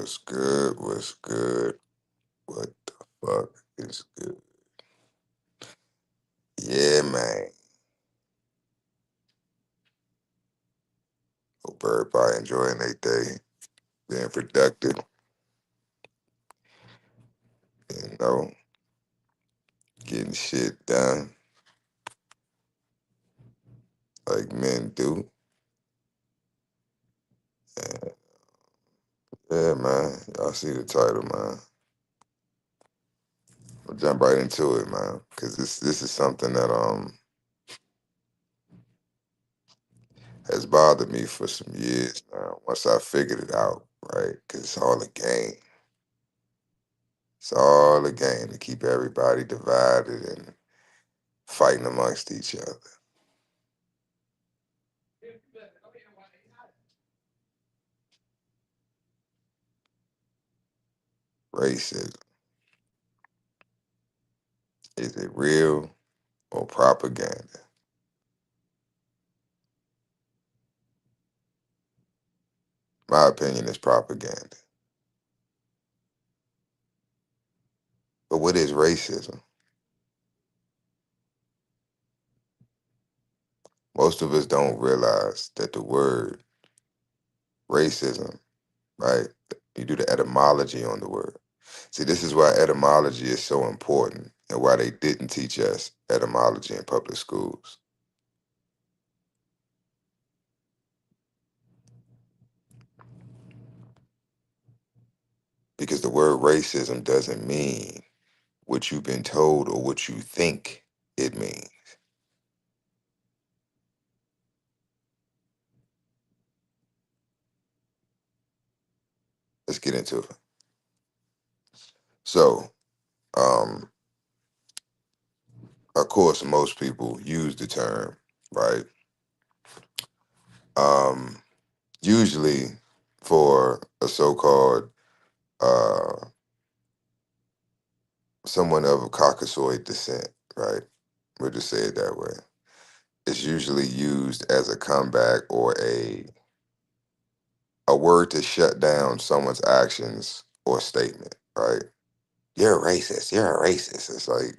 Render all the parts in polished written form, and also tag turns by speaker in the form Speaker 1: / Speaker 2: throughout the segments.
Speaker 1: What's good? What's good? What the fuck is good? Yeah, man. Hope everybody enjoying their day, being productive, you know, getting shit done like men do. And yeah, man. Y'all see the title, man. We'll jump right into it, man. Cause this is something that has bothered me for some years now. Once I figured it out, right? Cause it's all a game. It's all a game to keep everybody divided and fighting amongst each other. Racism. Is it real or propaganda? My opinion is propaganda. But what is racism? Most of us don't realize that the word racism, right? You do the etymology on the word. See, this is why etymology is so important and why they didn't teach us etymology in public schools. Because the word racism doesn't mean what you've been told or what you think it means. Let's get into it. So, um, of course, most people use the term, right? Um, Usually for a so-called uh, someone of Caucasoid descent, right? We'll just say it that way. It's usually used as a comeback or a word to shut down someone's actions or statement, right? You're a racist. You're a racist. It's like,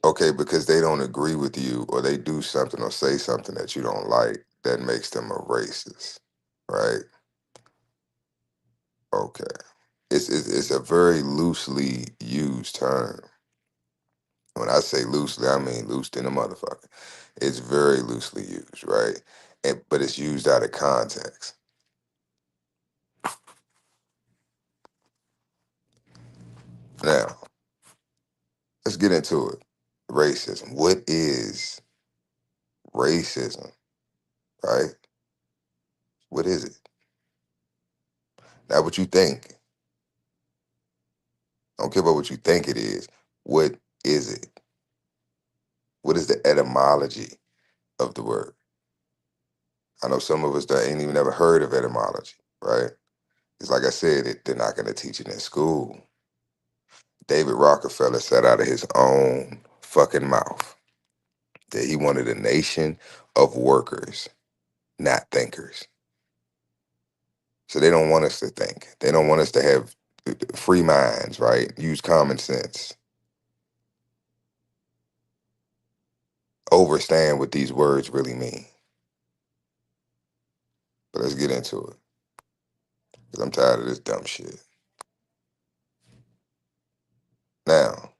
Speaker 1: okay, because they don't agree with you or they do something or say something that you don't like, that makes them a racist, right? Okay. It's a very loosely used term. When I say loosely, I mean loose than a motherfucker. It's very loosely used, right? But it's used out of context. Now, let's get into it. Racism. What is racism, right? What is it? Not what you think. I don't care about what you think it is. What is it? What is the etymology of the word? I know some of us that ain't even never heard of etymology, right? It's like I said, they're not going to teach it in school. David Rockefeller said out of his own fucking mouth that he wanted a nation of workers, not thinkers. So they don't want us to think. They don't want us to have free minds, right? Use common sense. Understand what these words really mean. But let's get into it. Because I'm tired of this dumb shit. Now,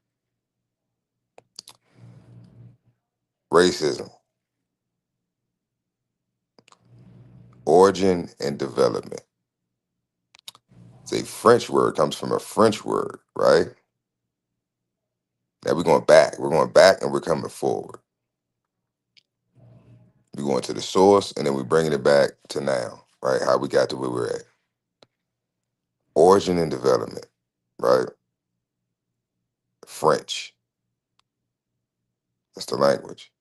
Speaker 1: racism, origin and development. It's a French word, comes from a French word, right? Now we're going back. We're going back and we're coming forward. We're going to the source and then we're bringing it back to now, right? How we got to where we're at. Origin and development, right? French. That's the language.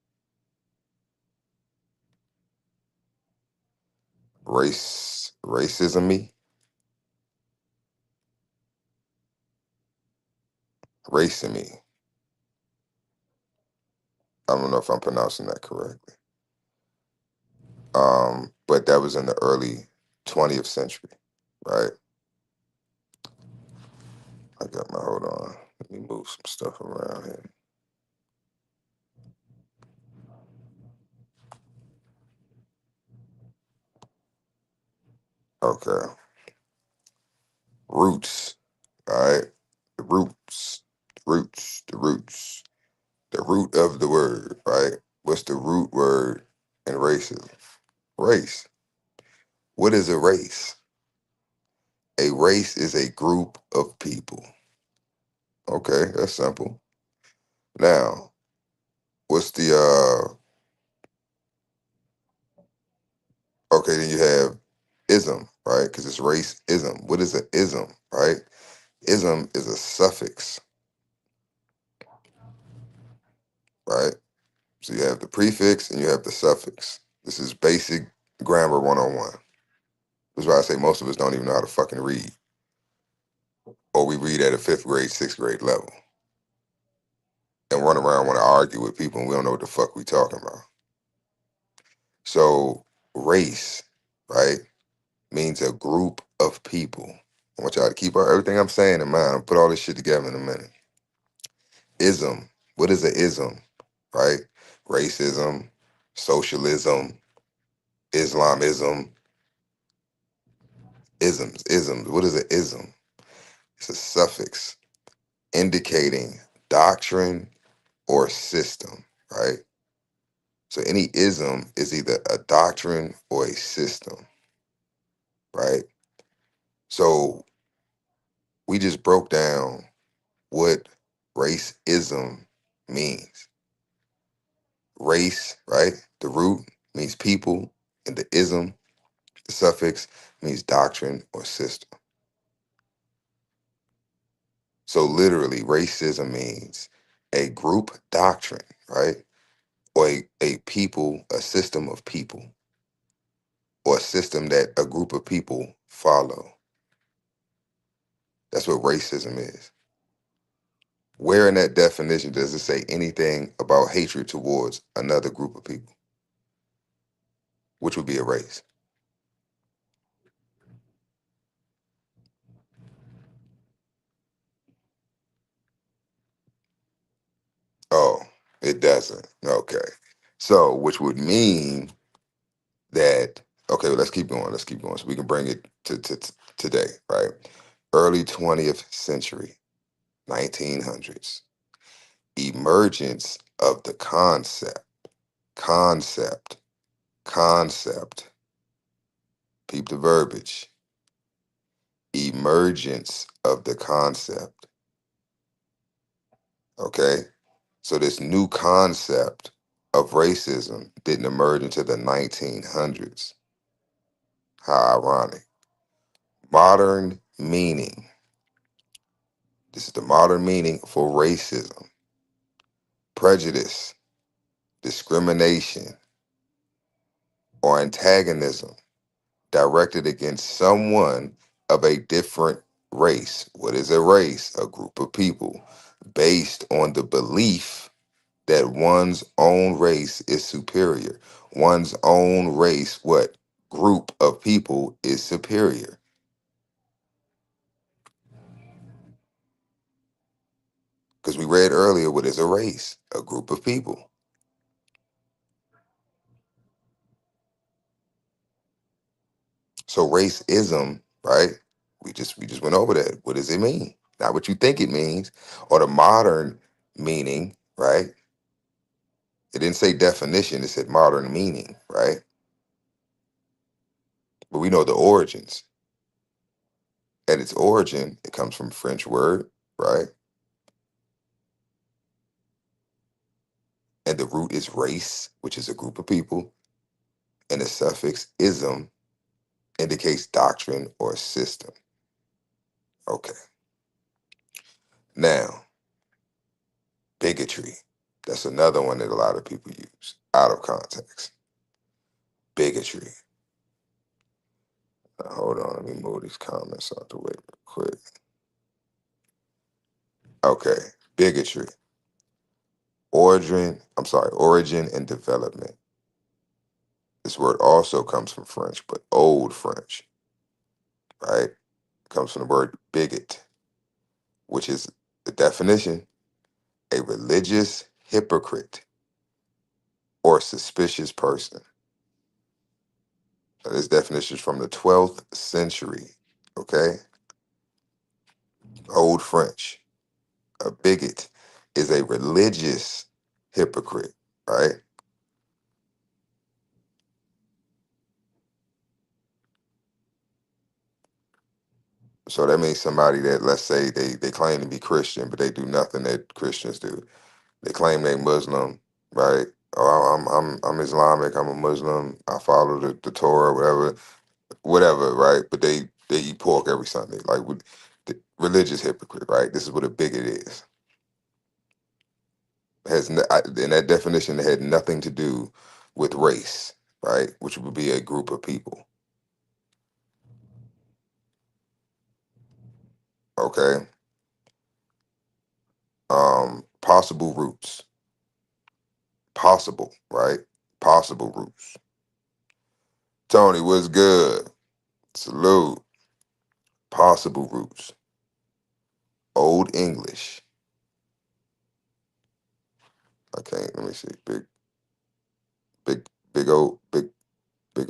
Speaker 1: Racism, racing. I don't know if I'm pronouncing that correctly. But that was in the early 20th century, right? got my, hold on. Let me move some stuff around here. Okay. Roots. All right. The roots. The roots. The root of the word, right? What's the root word in racism? Race. What is a race? A race is a group of people. Okay, that's simple. Now, what's the okay, then you have ism, right? Because it's race ism. What is a ism, right? Ism is a suffix, right? So you have the prefix and you have the suffix. This is basic grammar 101. That's why I say most of us don't even know how to fucking read. Or we read at a fifth grade, sixth grade level and run around want to argue with people and we don't know what the fuck we talking about. So race, right, means a group of people. I want y'all to keep everything I'm saying in mind. I'll put all this shit together in a minute. Ism. What is a ism? Right? Racism, socialism, Islamism, isms. What is an ism? It's a suffix indicating doctrine or system, right? So any ism is either a doctrine or a system, right? So we just broke down what racism means. Race, right? The root means people, and the ism, the suffix, means doctrine or system. So literally, racism means a group doctrine, right? Or a people, a system of people, or a system that a group of people follow. That's what racism is. Where in that definition does it say anything about hatred towards another group of people, which would be a race? Oh, it doesn't. Okay. So, which would mean that, okay, well, let's keep going. Let's keep going so we can bring it to today, right? Early 20th century, 1900s, emergence of the concept, concept, peep the verbiage, emergence of the concept, okay? So this new concept of racism didn't emerge until the 1900s. How ironic. Modern meaning. This is the modern meaning for racism. Prejudice, discrimination, or antagonism directed against someone of a different race. What is a race? A group of people based on the belief that one's own race is superior. One's own race, what group of people is superior? Because we read earlier, what is a race? A group of people. So racism, right? We just went over that. What does it mean? Not what you think it means, or the modern meaning, right? It didn't say definition, it said modern meaning, right? But we know the origins. At its origin, it comes from French word, right? And the root is race, which is a group of people, and the suffix ism indicates doctrine or system. Okay. Now, bigotry. That's another one that a lot of people use out of context. Bigotry. Now, hold on, let me move these comments out the way real quick. Okay, bigotry. Origin and development. This word also comes from French, but Old French, right? Comes from the word bigot, which is the definition: a religious hypocrite or suspicious person. Now, this definition is from the 12th century. Okay, Old French. A bigot is a religious hypocrite, right? So that means somebody that, let's say, they claim to be Christian, but they do nothing that Christians do. They claim they Muslim, right? Oh, I'm Islamic. I'm a Muslim. I follow the Torah, whatever, right? But they eat pork every Sunday, like with the religious hypocrite, right? This is what a bigot is. In that definition, it had nothing to do with race, right? Which would be a group of people. Okay. Possible roots. Possible, right? Possible roots. Tony, what's good? Salute. Possible roots. Old English. I can't. Let me see. Big, big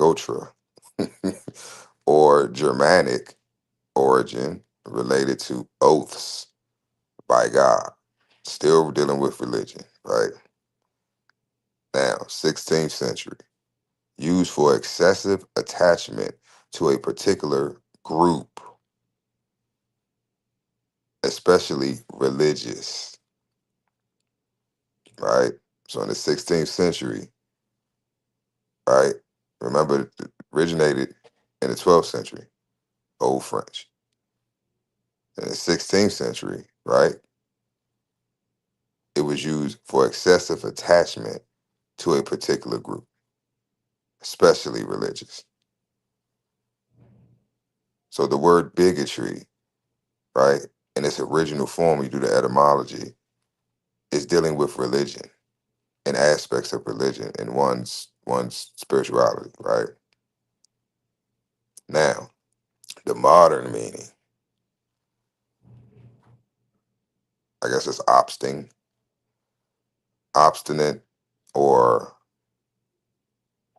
Speaker 1: ultra. Or Germanic origin related to oaths by God. Still dealing with religion, right? Now, 16th century. Used for excessive attachment to a particular group, especially religious, right? So in the 16th century, right? Remember, it originated in the 12th century, Old French. In the 16th century, right? It was used for excessive attachment to a particular group, especially religious. So the word bigotry, right, in its original form, you do the etymology, is dealing with religion and aspects of religion and one's spirituality, right? Now, the modern meaning, I guess it's obstinate, or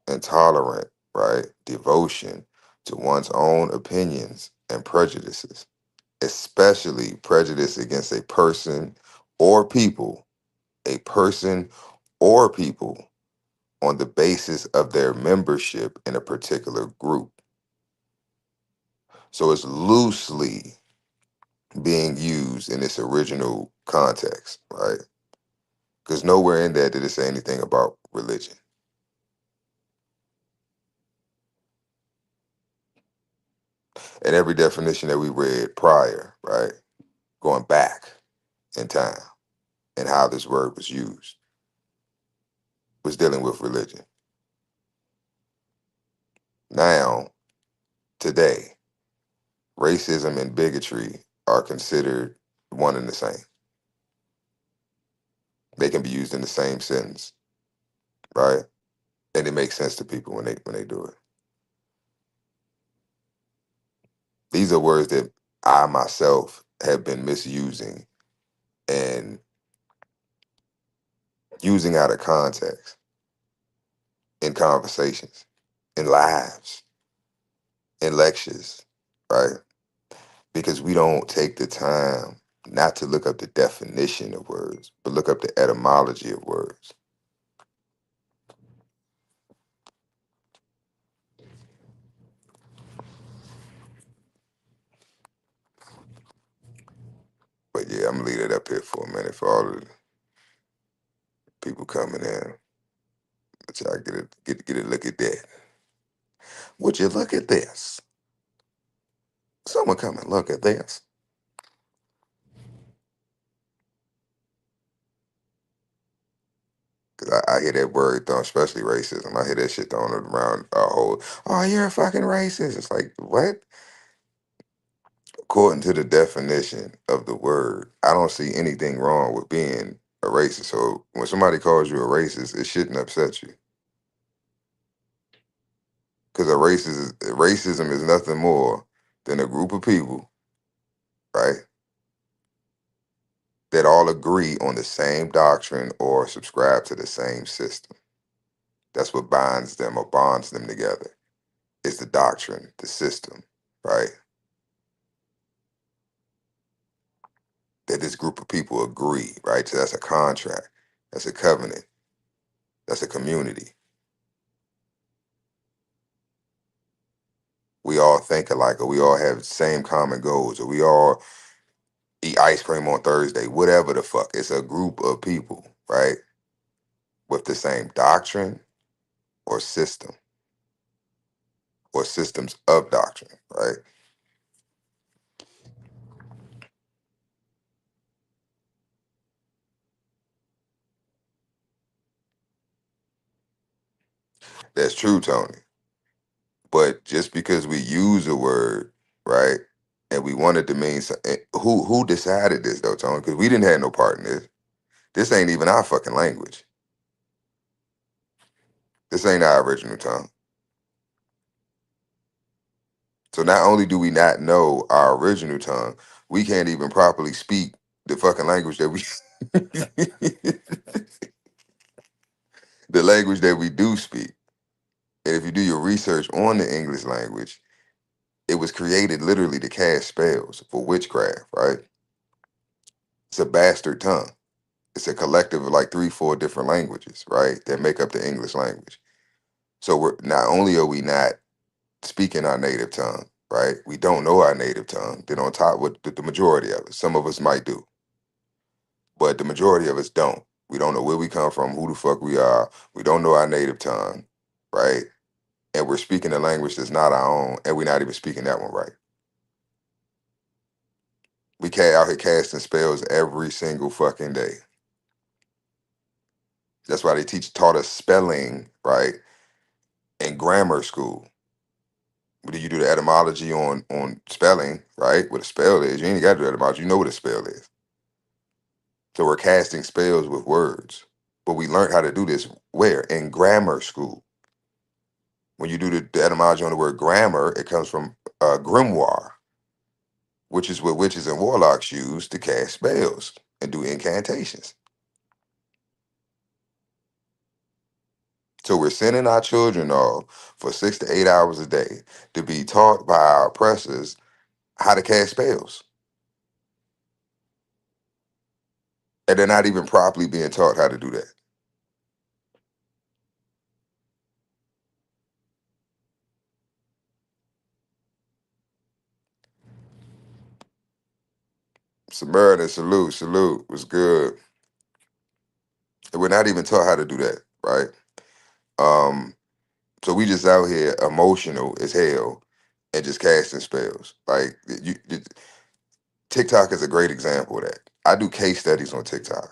Speaker 1: intolerant, right? Devotion to one's own opinions and prejudices, especially prejudice against a person or people on the basis of their membership in a particular group. So it's loosely being used in its original context, right? Because nowhere in there did it say anything about religion. And every definition that we read prior, right, going back in time and how this word was used, was dealing with religion. Now, today, racism and bigotry are considered one and the same. They can be used in the same sentence, right? And it makes sense to people when they do it. These are words that I myself have been misusing and using out of context in conversations, in lives, in lectures, right? Because we don't take the time not to look up the definition of words, but look up the etymology of words. But yeah, I'm gonna leave it up here for a minute for all the people coming in. But y'all get a look at that. Would you look at this? Someone come and look at this. Cause I hear that word thrown, especially racism. I hear that shit thrown around a whole. Oh, you're a fucking racist. It's like what? According to the definition of the word, I don't see anything wrong with being a racist. So when somebody calls you a racist, it shouldn't upset you. Because racism is nothing more than a group of people, right? that all agree on the same doctrine or subscribe to the same system. That's what binds them or bonds them together. It's the doctrine, the system, right? That this group of people agree, right? So that's a contract, that's a covenant, that's a community. We all think alike, or we all have the same common goals, or we all eat ice cream on Thursday, whatever the fuck. It's a group of people, right? With the same doctrine or system or systems of doctrine, right? That's true, Tony. But just because we use a word, right, and we wanted to mean something, who decided this though, Tony? Because we didn't have no part in this. This ain't even our fucking language. This ain't our original tongue. So not only do we not know our original tongue, we can't even properly speak the fucking language that we the language that we do speak. And if you do your research on the English language, it was created literally to cast spells for witchcraft, right? It's a bastard tongue. It's a collective of like 3, 4 different languages, right? That make up the English language. So we're not only are we not speaking our native tongue, right? We don't know our native tongue. Then on top with the majority of us, some of us might do, but the majority of us don't. We don't know where we come from, who the fuck we are. We don't know our native tongue, right? And we're speaking a language that's not our own, and we're not even speaking that one right. We out here casting spells every single fucking day. That's why they taught us spelling, right, in grammar school. But you do the etymology on spelling, right? What a spell is. You ain't got to do etymology. You know what a spell is. So we're casting spells with words. But we learned how to do this where? In grammar school. When you do the etymology on the word grammar, it comes from grimoire, which is what witches and warlocks use to cast spells and do incantations. So we're sending our children off for 6 to 8 hours a day to be taught by our oppressors how to cast spells. And they're not even properly being taught how to do that. Samaritan, salute, salute was good. And we're not even taught how to do that, right? Um, so we just out here emotional as hell and just casting spells. Like TikTok is a great example of that. I do case studies on TikTok,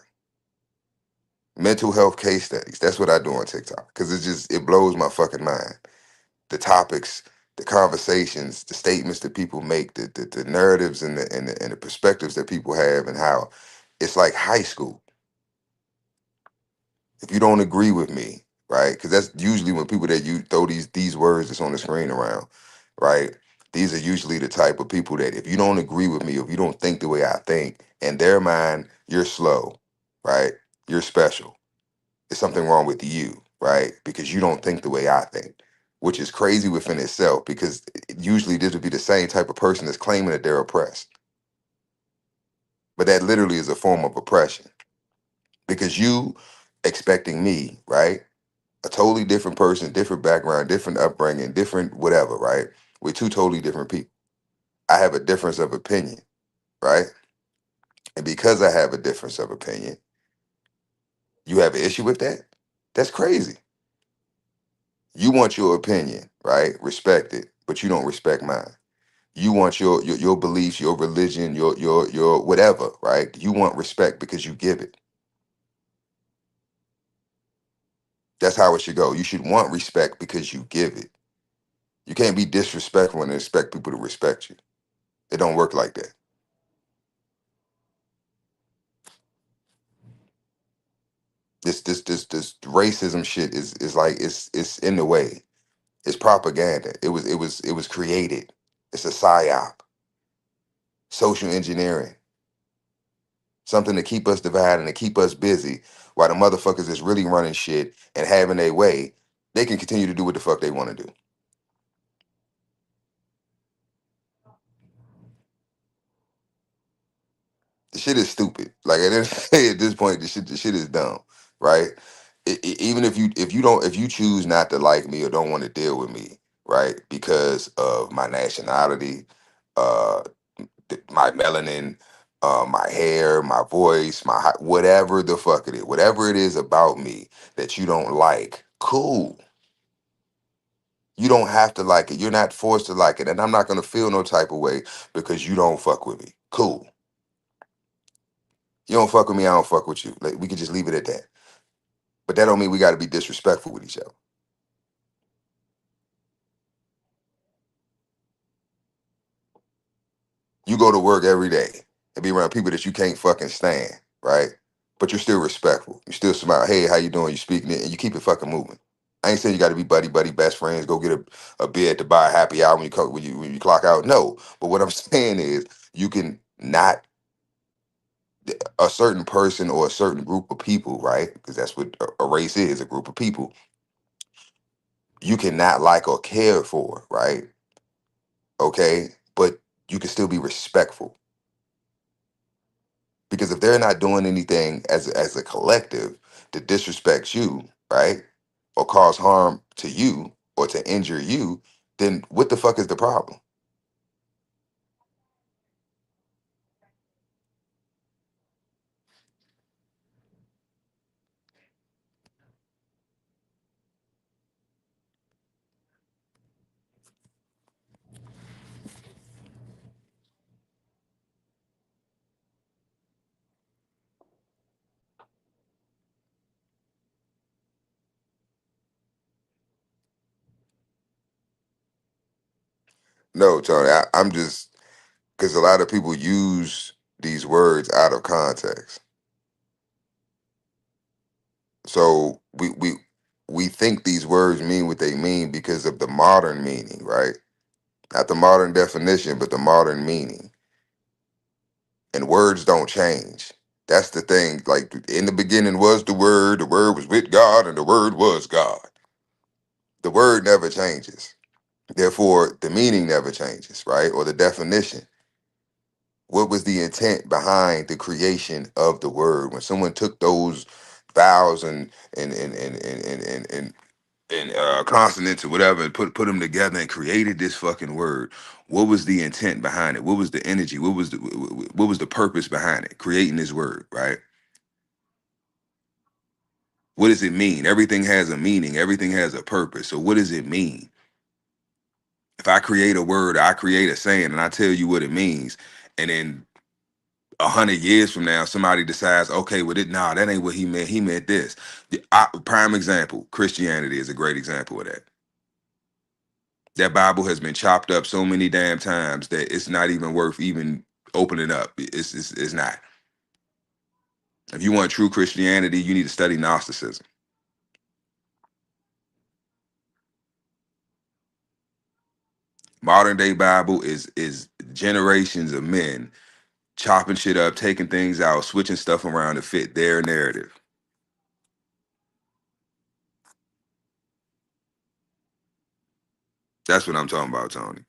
Speaker 1: mental health case studies. That's what I do on TikTok because it blows my fucking mind. The topics, the conversations, the statements that people make, the narratives and the perspectives that people have, and how it's like high school. If you don't agree with me, right? Because that's usually when people that you throw these words that's on the screen around, right? These are usually the type of people that if you don't agree with me, if you don't think the way I think, in their mind, you're slow, right? You're special. There's something wrong with you, right? Because you don't think the way I think, which is crazy within itself because usually this would be the same type of person that's claiming that they're oppressed. But that literally is a form of oppression because you expecting me, right? A totally different person, different background, different upbringing, different whatever, right? We're two totally different people. I have a difference of opinion, right? And because I have a difference of opinion, you have an issue with that? That's crazy. You want your opinion, right? Respect it, but you don't respect mine. You want your beliefs, your religion, your whatever, right? You want respect because you give it. That's how it should go. You should want respect because you give it. You can't be disrespectful and expect people to respect you. It don't work like that. This racism shit is like it's in the way. It's propaganda. It was created. It's a psyop. Social engineering. something to keep us divided and to keep us busy, while the motherfuckers that's really running shit and having their way, they can continue to do what the fuck they want to do. The shit is stupid. Like at this point, the shit is dumb, right? Even if you choose not to like me or don't want to deal with me, right, because of my nationality, uh, my melanin, my hair, my voice, whatever the fuck it is, whatever it is about me that you don't like, cool. You don't have to like it. You're not forced to like it, and I'm not gonna feel no type of way because you don't fuck with me. Cool. You don't fuck with me, I don't fuck with you. Like, we can just leave it at that. But that don't mean we got to be disrespectful with each other. You go to work every day and be around people that you can't fucking stand, right? But you're still respectful. You still smile. Hey, how you doing? You speaking it, and you keep it fucking moving. I ain't saying you got to be buddy buddy best friends. Go get a beer to buy a happy hour when you clock out. No, but what I'm saying is you can not a certain person or a certain group of people, right? Because that's what a race is, a group of people. You cannot like or care for, right? Okay, but you can still be respectful, because if they're not doing anything as a collective to disrespect you, right, or cause harm to you or to injure you, then what the fuck is the problem? No, Tony, I'm just, because a lot of people use these words out of context, so we think these words mean what they mean because of the modern meaning, right? Not the modern definition, but the modern meaning. And words don't change. That's the thing. Like, in the beginning was the word was with God, and the word was God. The word never changes. Therefore, the meaning never changes, right? Or the definition. What was the intent behind the creation of the word? When someone took those vowels and consonants or whatever and put them together and created this fucking word, what was the intent behind it? What was the energy? What was the purpose behind it? Creating this word, right? What does it mean? Everything has a meaning. Everything has a purpose. So what does it mean? If I create a word, I create a saying, and I tell you what it means, and then 100 years from now, somebody decides, okay, well, nah, that ain't what he meant. He meant this. Prime example: Christianity is a great example of that. That Bible has been chopped up so many damn times that it's not even worth even opening up. It's not. If you want true Christianity, you need to study Gnosticism. Modern day Bible is generations of men chopping shit up, taking things out, switching stuff around to fit their narrative. That's what I'm talking about, Tony.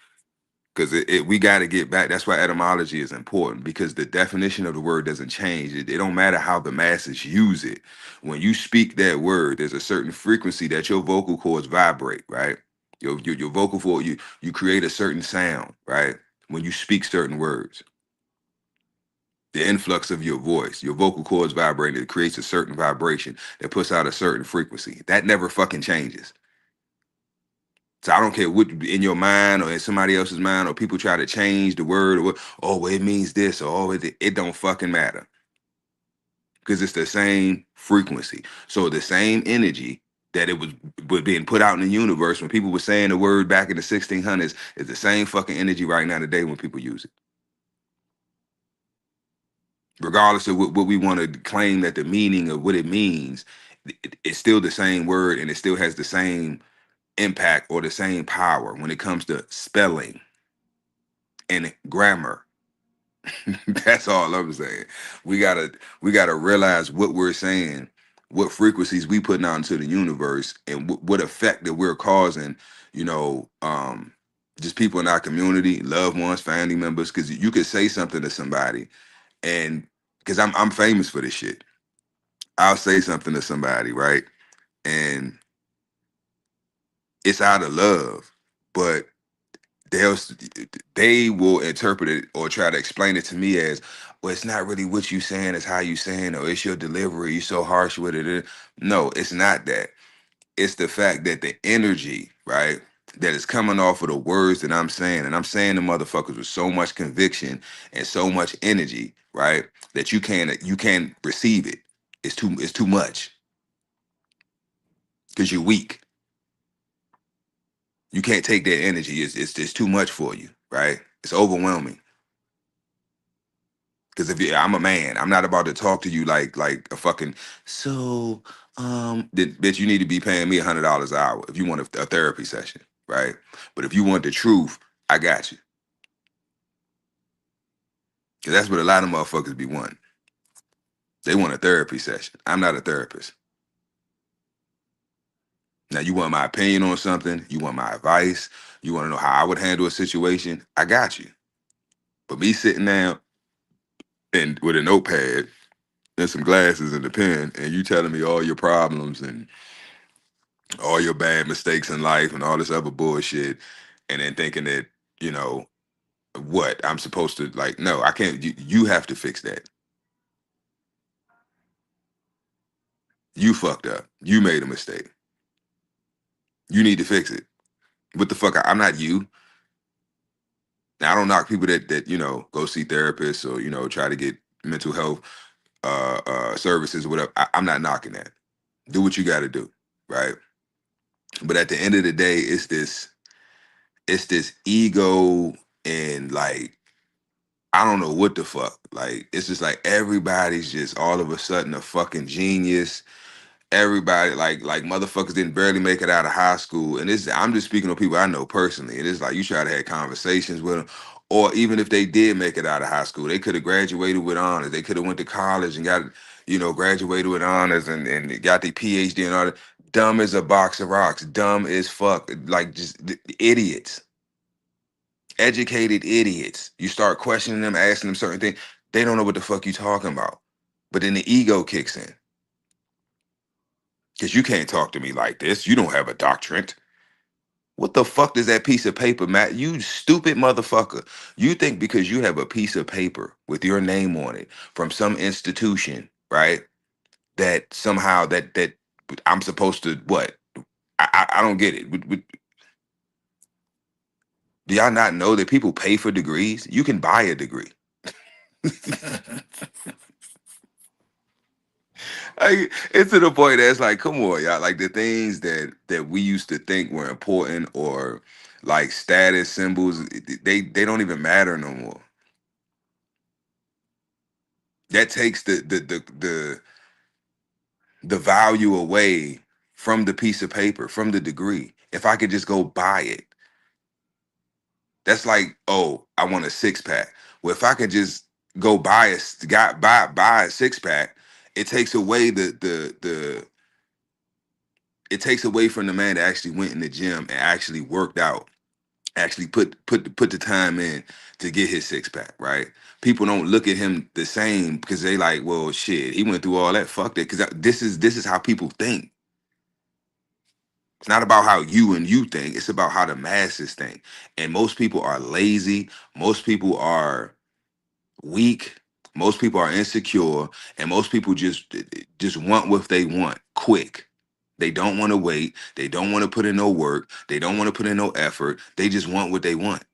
Speaker 1: Because we got to get back. That's why etymology is important, because the definition of the word doesn't change. It don't matter how the masses use it. When you speak that word, there's a certain frequency that your vocal cords vibrate, right? Your vocal cord, you create a certain sound, right? When you speak certain words, the influx of your vocal cords vibrating, it creates a certain vibration that puts out a certain frequency. That never fucking changes. So I don't care what in your mind or in somebody else's mind, or people try to change the word, or what, oh, well, it means this, or oh, it don't fucking matter, because it's the same frequency. So the same energy that was being put out in the universe when people were saying the word back in the 1600s is the same fucking energy right now today when people use it. Regardless of what we want to claim that the meaning of what it means, it's still the same word, and it still has the same impact or the same power when it comes to spelling and grammar. That's all I'm saying. We gotta we gotta realize what we're saying, what frequencies we putting out into the universe, and what effect that we're causing. You know, just people in our community, loved ones, family members. Because you could say something to somebody, and because I'm famous for this shit. I'll say something to somebody, right, and it's out of love, but they'll they will interpret it or try to explain it to me as, well, it's not really what you saying, it's how you saying, or it's your delivery, you're so harsh with it. No, it's not that. It's the fact that the energy, right, that is coming off of the words that I'm saying, and I'm saying the motherfuckers with so much conviction and so much energy, right, that you can't receive it. It's too much because you're weak. You can't take that energy. It's too much for you, right? It's overwhelming. Because if you, I'm a man, I'm not about to talk to you like a fucking. So, then, bitch, you need to be paying me $100 an hour if you want a therapy session, right? But if you want the truth, I got you. Because that's what a lot of motherfuckers be wanting. They want a therapy session. I'm not a therapist. Now, you want my opinion on something? You want my advice? You want to know how I would handle a situation? I got you. But me sitting down and with a notepad and some glasses and a pen, and you telling me all your problems and all your bad mistakes in life and all this other bullshit, and then thinking that, you know, what I'm supposed to like, no, I can't. You have to fix that. You fucked up. You made a mistake. You need to fix it. What the fuck? I'm not you. Now, I don't knock people that go see therapists or try to get mental health services or whatever. I'm not knocking that. Do what you got to do, right? But at the end of the day, it's this ego and like I don't know what the fuck. Like it's just like everybody's just all of a sudden a fucking genius. Everybody like motherfuckers didn't barely make it out of high school, and this I'm just speaking of people I know personally. And it's like you try to have conversations with them, or even if they did make it out of high school, they could have graduated with honors. They could have went to college and got graduated with honors and got their PhD and all that. Dumb as a box of rocks. Dumb as fuck. Like just idiots, educated idiots. You start questioning them, asking them certain things. They don't know what the fuck you talking about. But then the ego kicks in. Because you can't talk to me like this. You don't have a doctorate. What the fuck does that piece of paper, Matt? You stupid motherfucker. You think because you have a piece of paper with your name on it from some institution, right? That somehow that I'm supposed to what? I don't get it. Do y'all not know that people pay for degrees? You can buy a degree. Like, it's to the point that's like, come on, y'all. Like the things that we used to think were important or like status symbols, they don't even matter no more. That takes the value away from the piece of paper, from the degree. If I could just go buy it, that's like, oh, I want a six pack. Well, if I could just go buy a six pack, it takes away it takes away from the man that actually went in the gym and actually worked out, actually put the time in to get his six pack, right? People don't look at him the same because they like, well, shit, he went through all that. Fuck that. Because this is how people think. It's not about how you think. It's about how the masses think. And most people are lazy. Most people are weak. Most people are insecure, and most people just want what they want quick. They don't want to wait. They don't want to put in no work. They don't want to put in no effort. They just want what they want.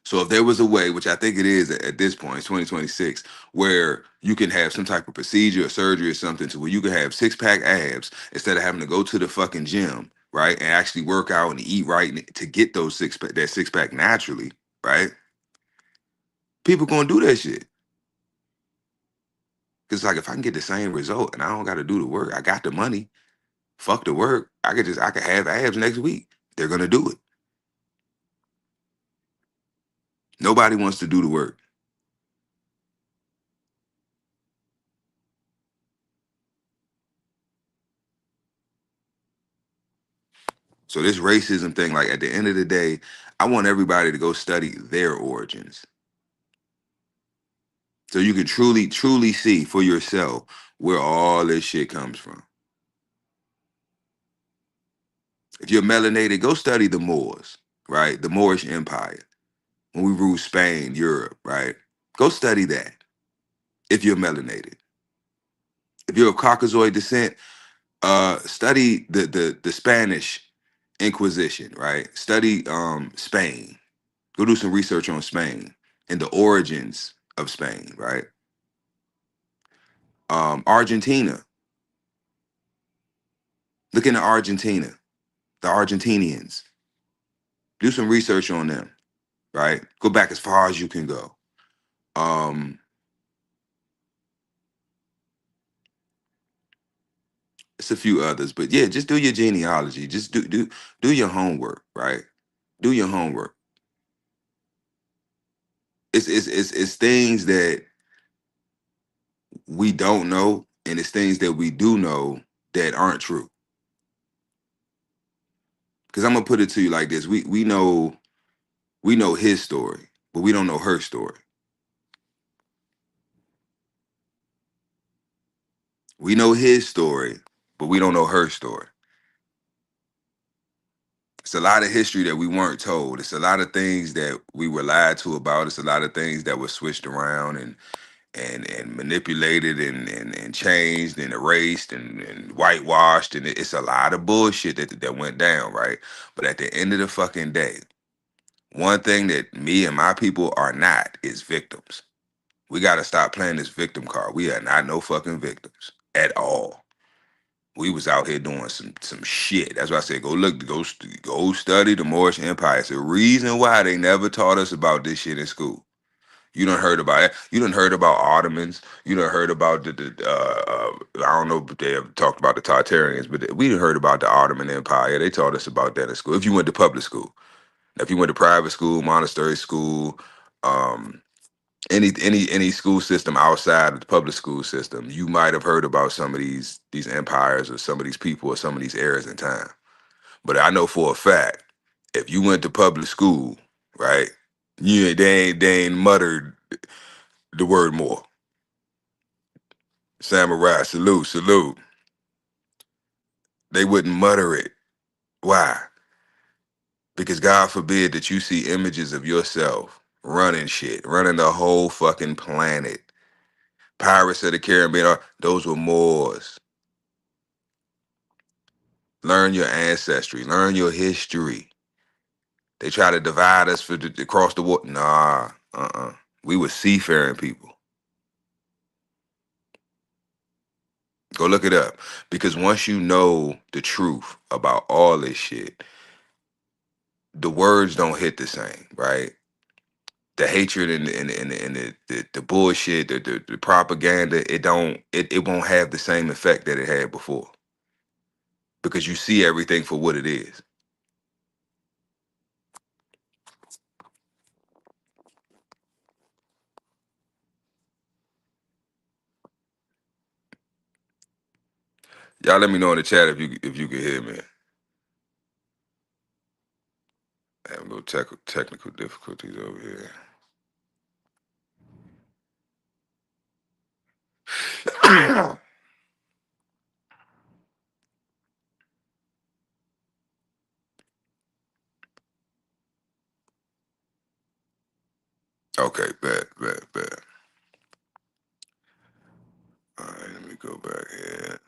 Speaker 1: So if there was a way, which I think it is at this point, it's 2026, where you can have some type of procedure or surgery or something to where you can have six pack abs instead of having to go to the fucking gym, right, and actually work out and eat right to get those that six pack naturally, right? People gonna do that shit. Cause like if I can get the same result and I don't got to do the work, I got the money. Fuck the work. I could have abs next week. They're gonna do it. Nobody wants to do the work. So this racism thing, like at the end of the day, I want everybody to go study their origins. So you can truly, truly see for yourself where all this shit comes from. If you're melanated, go study the Moors, right? The Moorish Empire. When we ruled Spain, Europe, right? Go study that if you're melanated. If you're of Caucasoid descent, study the Spanish Inquisition, right? Study Spain. Go do some research on Spain and the origins of Spain, right? Argentina. Look into Argentina, the Argentinians. Do some research on them, right? Go back as far as you can go. Um, it's a few others, but yeah, just do your genealogy. Just do your homework, right? Do your homework. It's things that we don't know, and it's things that we do know that aren't true. Because I'm gonna put it to you like this: we know his story, but we don't know her story. We know his story, but we don't know her story. It's a lot of history that we weren't told. It's a lot of things that we were lied to about. It's a lot of things that were switched around and manipulated and changed and erased and whitewashed. And it's a lot of bullshit that went down, right? But at the end of the fucking day, one thing that me and my people are not is victims. We got to stop playing this victim card. We are not no fucking victims at all. We was out here doing some shit. That's why I said go study the Moorish Empire. It's the reason why they never taught us about this shit in school. You done heard about it. You done heard about Ottomans. You done heard about I don't know if they ever talked about the Tartarians, but we done heard about the Ottoman Empire. They taught us about that in school. If you went to public school, now, if you went to private school, monastery school, um, any school system outside of the public school system, you might have heard about some of these empires or some of these people or some of these eras in time. But I know for a fact, if you went to public school, right, they ain't muttered the word more. Samurai, salute, salute. They wouldn't mutter it. Why? Because God forbid that you see images of yourself running shit, running the whole fucking planet. Pirates of the Caribbean, those were Moors. Learn your ancestry, learn your history. They try to divide us across the water. Nah, we were seafaring people. Go look it up. Because once you know the truth about all this shit, the words don't hit the same, right? The hatred and the bullshit, the propaganda, it won't have the same effect that it had before. Because you see everything for what it is. Y'all let me know in the chat if you can hear me. I have a little technical difficulties over here. Okay, bet. All right, let me go back here.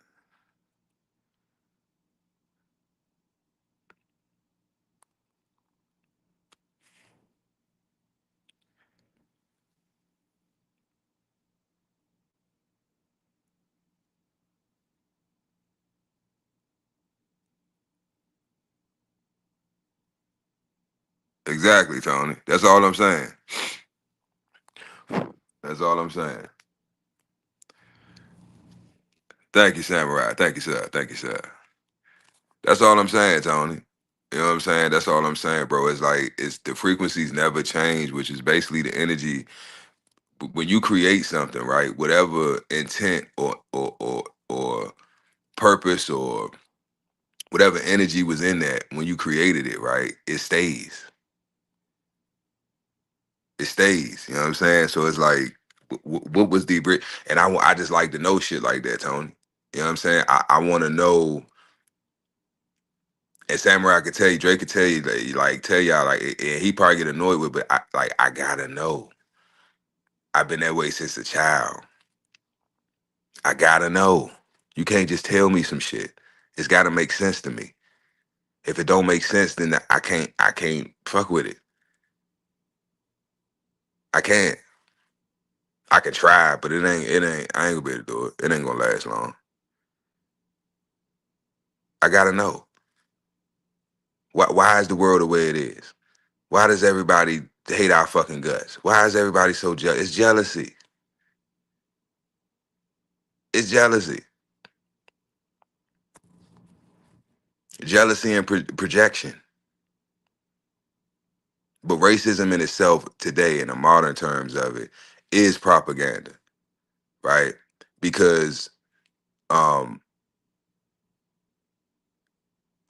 Speaker 1: Exactly, Tony. That's all I'm saying. That's all I'm saying. Thank you, Samurai. Thank you, sir. Thank you, sir. That's all I'm saying, Tony. You know what I'm saying? That's all I'm saying, bro. It's like it's the frequencies never change, which is basically the energy. When you create something, right? Whatever intent or purpose or whatever energy was in that when you created it, right? It stays. It stays. You know what I'm saying? So it's like, what was the and I just like to know shit like that, Tony. You know what I'm saying? I want to know. And Samurai could tell you, Drake could tell you, like tell y'all, like, and he probably get annoyed with, but I gotta know. I've been that way since a child. I gotta know. You can't just tell me some shit. It's gotta make sense to me. If it don't make sense, then I can't fuck with it. I can't. I can try, but I ain't gonna be able to do it. It ain't gonna last long. I gotta know. Why is the world the way it is? Why does everybody hate our fucking guts? Why is everybody so jealous? It's jealousy. It's jealousy. Jealousy and projection. But racism in itself today, in the modern terms of it, is propaganda, right? Because um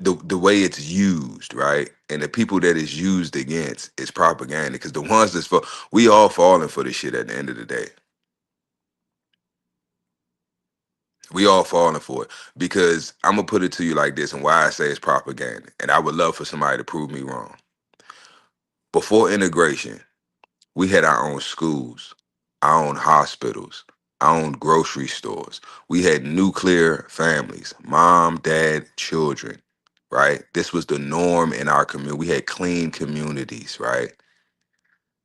Speaker 1: the way it's used, right? And the people that it's used against is propaganda. Because the ones that's for we all falling for this shit at the end of the day. We all falling for it. Because I'm gonna put it to you like this, and why I say it's propaganda. And I would love for somebody to prove me wrong. Before integration, we had our own schools, our own hospitals, our own grocery stores. We had nuclear families, mom, dad, children, right? This was the norm in our community. We had clean communities, right?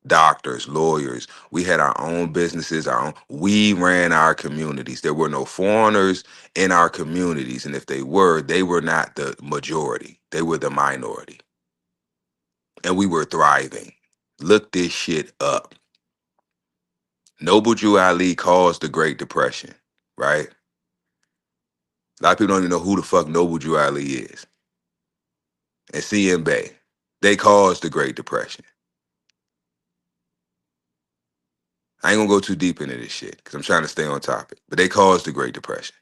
Speaker 1: Doctors, lawyers. We had our own businesses, our own. We ran our communities. There were no foreigners in our communities. And if they were not the majority. They were the minority. And we were thriving. Look this shit up. Noble Drew Ali caused the Great Depression, right? A lot of people don't even know who the fuck Noble Drew Ali is. And CM Bay, they caused the Great Depression. I ain't gonna go too deep into this shit because I'm trying to stay on topic. But they caused the Great Depression.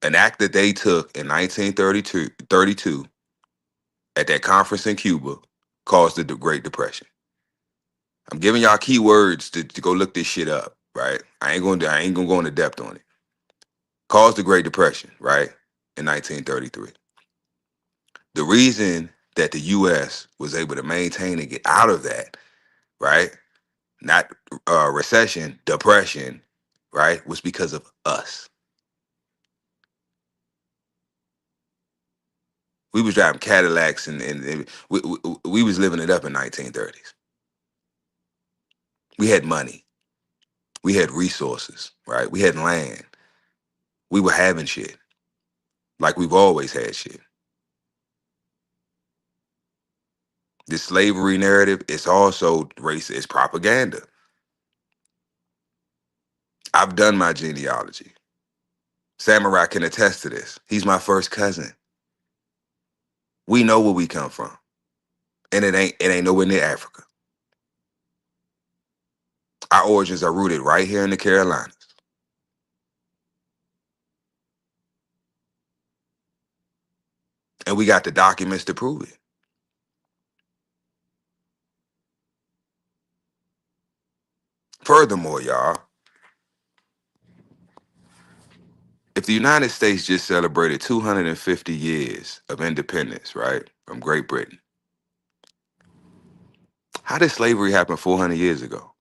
Speaker 1: An act that they took in 1932 at that conference in Cuba caused the Great Depression. I'm giving y'all keywords to go look this shit up, right? I ain't gonna go into depth on it. Caused the Great Depression, right? In 1933. The reason that the U.S. was able to maintain and get out of that, right? Not recession, depression, right? Was because of us. We was driving Cadillacs and we was living it up in 1930s. We had money. We had resources, right? We had land. We were having shit like we've always had shit. This slavery narrative is also racist. It's propaganda. I've done my genealogy. Samurai can attest to this. He's my first cousin. We know where we come from. And it ain't nowhere near Africa. Our origins are rooted right here in the Carolinas. And we got the documents to prove it. Furthermore, y'all, if the United States just celebrated 250 years of independence, right, from Great Britain, how did slavery happen 400 years ago?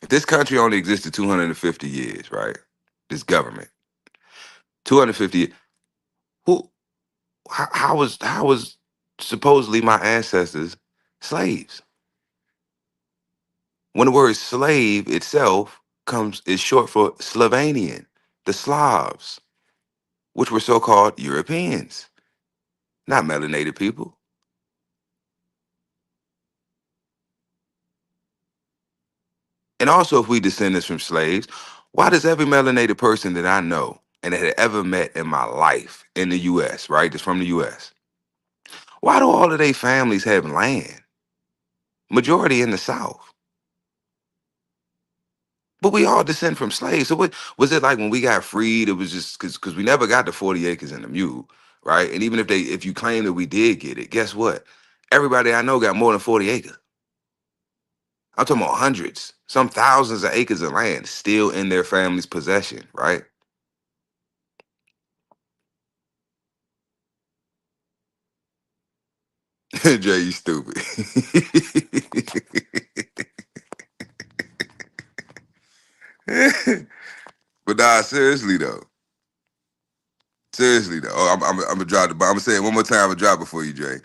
Speaker 1: If this country only existed 250 years, right, this government, 250, who, how was supposedly my ancestors slaves? When the word slave itself is short for Slavanian, the Slavs, which were so-called Europeans, not melanated people. And also, if we descendants from slaves, Why does every melanated person that I know and that had ever met in my life in the US, right, that's from the US, why do all of their families have land? Majority in the South. But we all descend from slaves. So what was it like when we got freed? It was just because we never got the 40 acres and the mule, right? And even if you claim that we did get it, guess what? Everybody I know got more than 40 acres. I'm talking about hundreds, some thousands of acres of land still in their family's possession, right? Jay, you stupid. But nah, seriously though. Seriously though. Oh, I'm gonna drop the bomb. I'm gonna say it one more time. I'm gonna drop it for you, Jay.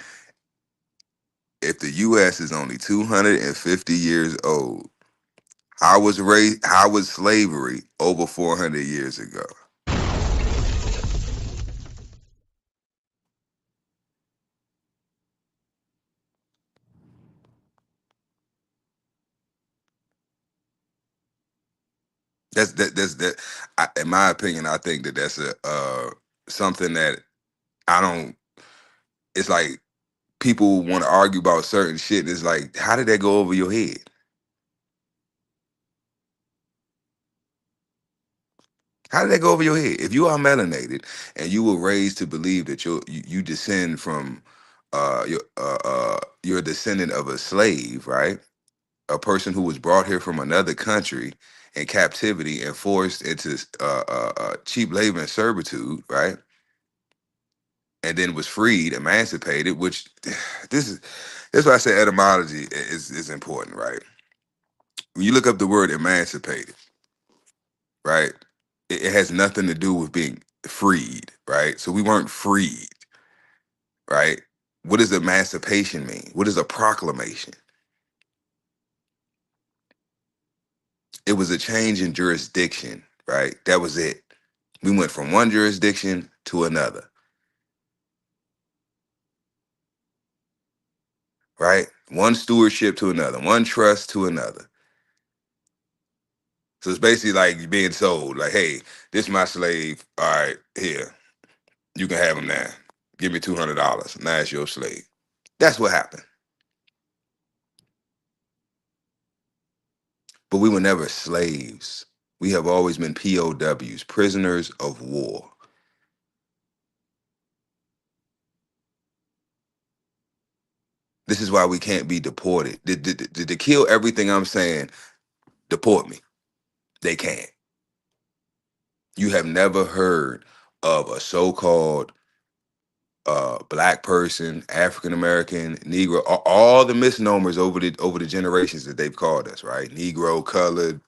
Speaker 1: If the US is only 250 years old, how was slavery over 400 years ago? That in my opinion, I think that that's a something that I don't it's like people want to argue about certain shit and it's like how did that go over your head? How did that go over your head? If you are melanated and you were raised to believe that you descend from you're a descendant of a slave, right? A person who was brought here from another country in captivity and forced into cheap labor and servitude, right? And then was freed, emancipated. Which this is that's why I say etymology is important, right? When you look up the word emancipated, right, it has nothing to do with being freed, right? So we weren't freed, right? What does emancipation mean? What is a proclamation? It was a change in jurisdiction, right? That was it. We went from one jurisdiction to another, right? One stewardship to another, one trust to another. So it's basically like you being sold, like, hey, this is my slave. All right, here, you can have him now. Give me $200. Now it's your slave. That's what happened. But we were never slaves. We have always been POWs, prisoners of war. This is why we can't be deported. To kill everything I'm saying, deport me. They can't. You have never heard of a so-called black person, African American, Negro, all the misnomers over the generations that they've called us, right? Negro, colored,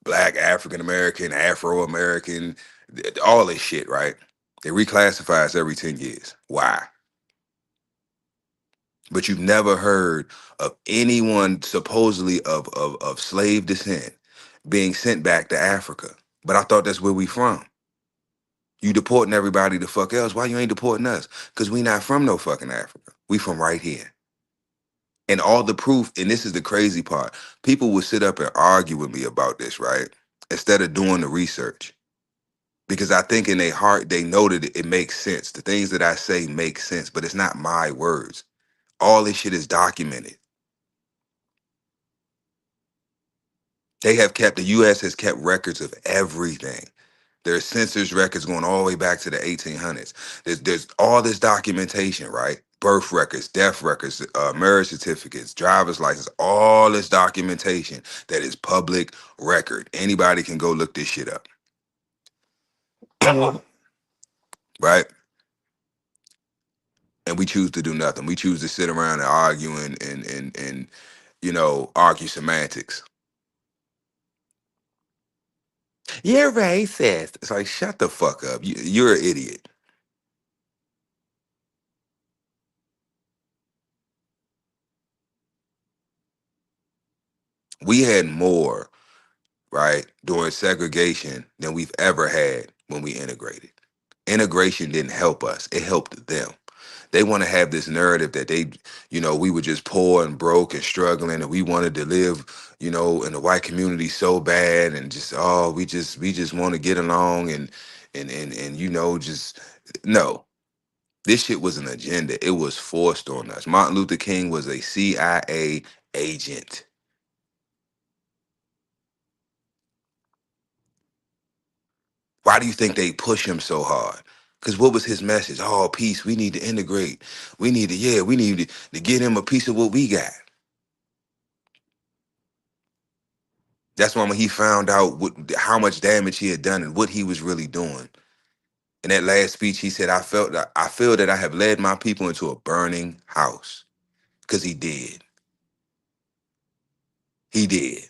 Speaker 1: black, African American, Afro American, all this shit, right? They reclassify us every 10 years. Why? But you've never heard of anyone supposedly of slave descent being sent back to Africa. But I thought that's where we from. You deporting everybody the fuck else. Why you ain't deporting us? Because we not from no fucking Africa. We from right here. And all the proof, and this is the crazy part, people would sit up and argue with me about this, right? Instead of doing the research. Because I think in their heart, they know that it makes sense. The things that I say make sense, but it's not my words. All this shit is documented. The US has kept records of everything. There's census records going all the way back to the 1800s. There's all this documentation, right? Birth records, death records, marriage certificates, driver's license, all this documentation that is public record. Anybody can go look this shit up, right? And we choose to do nothing. We choose to sit around and argue and argue semantics. You're racist. It's like, shut the fuck up. You're an idiot. We had more, right, during segregation than we've ever had when we integrated. Integration didn't help us, it helped them. They want to have this narrative that we were just poor and broke and struggling, and we wanted to live, in the white community so bad, and just we just want to get along, and just no. This shit was an agenda. It was forced on us. Martin Luther King was a CIA agent. Why do you think they push him so hard? Because what was his message? Oh, peace. We need to integrate. We need to get him a piece of what we got. That's why when he found out how much damage he had done and what he was really doing. In that last speech, he said, I feel that I have led my people into a burning house. Because he did. He did.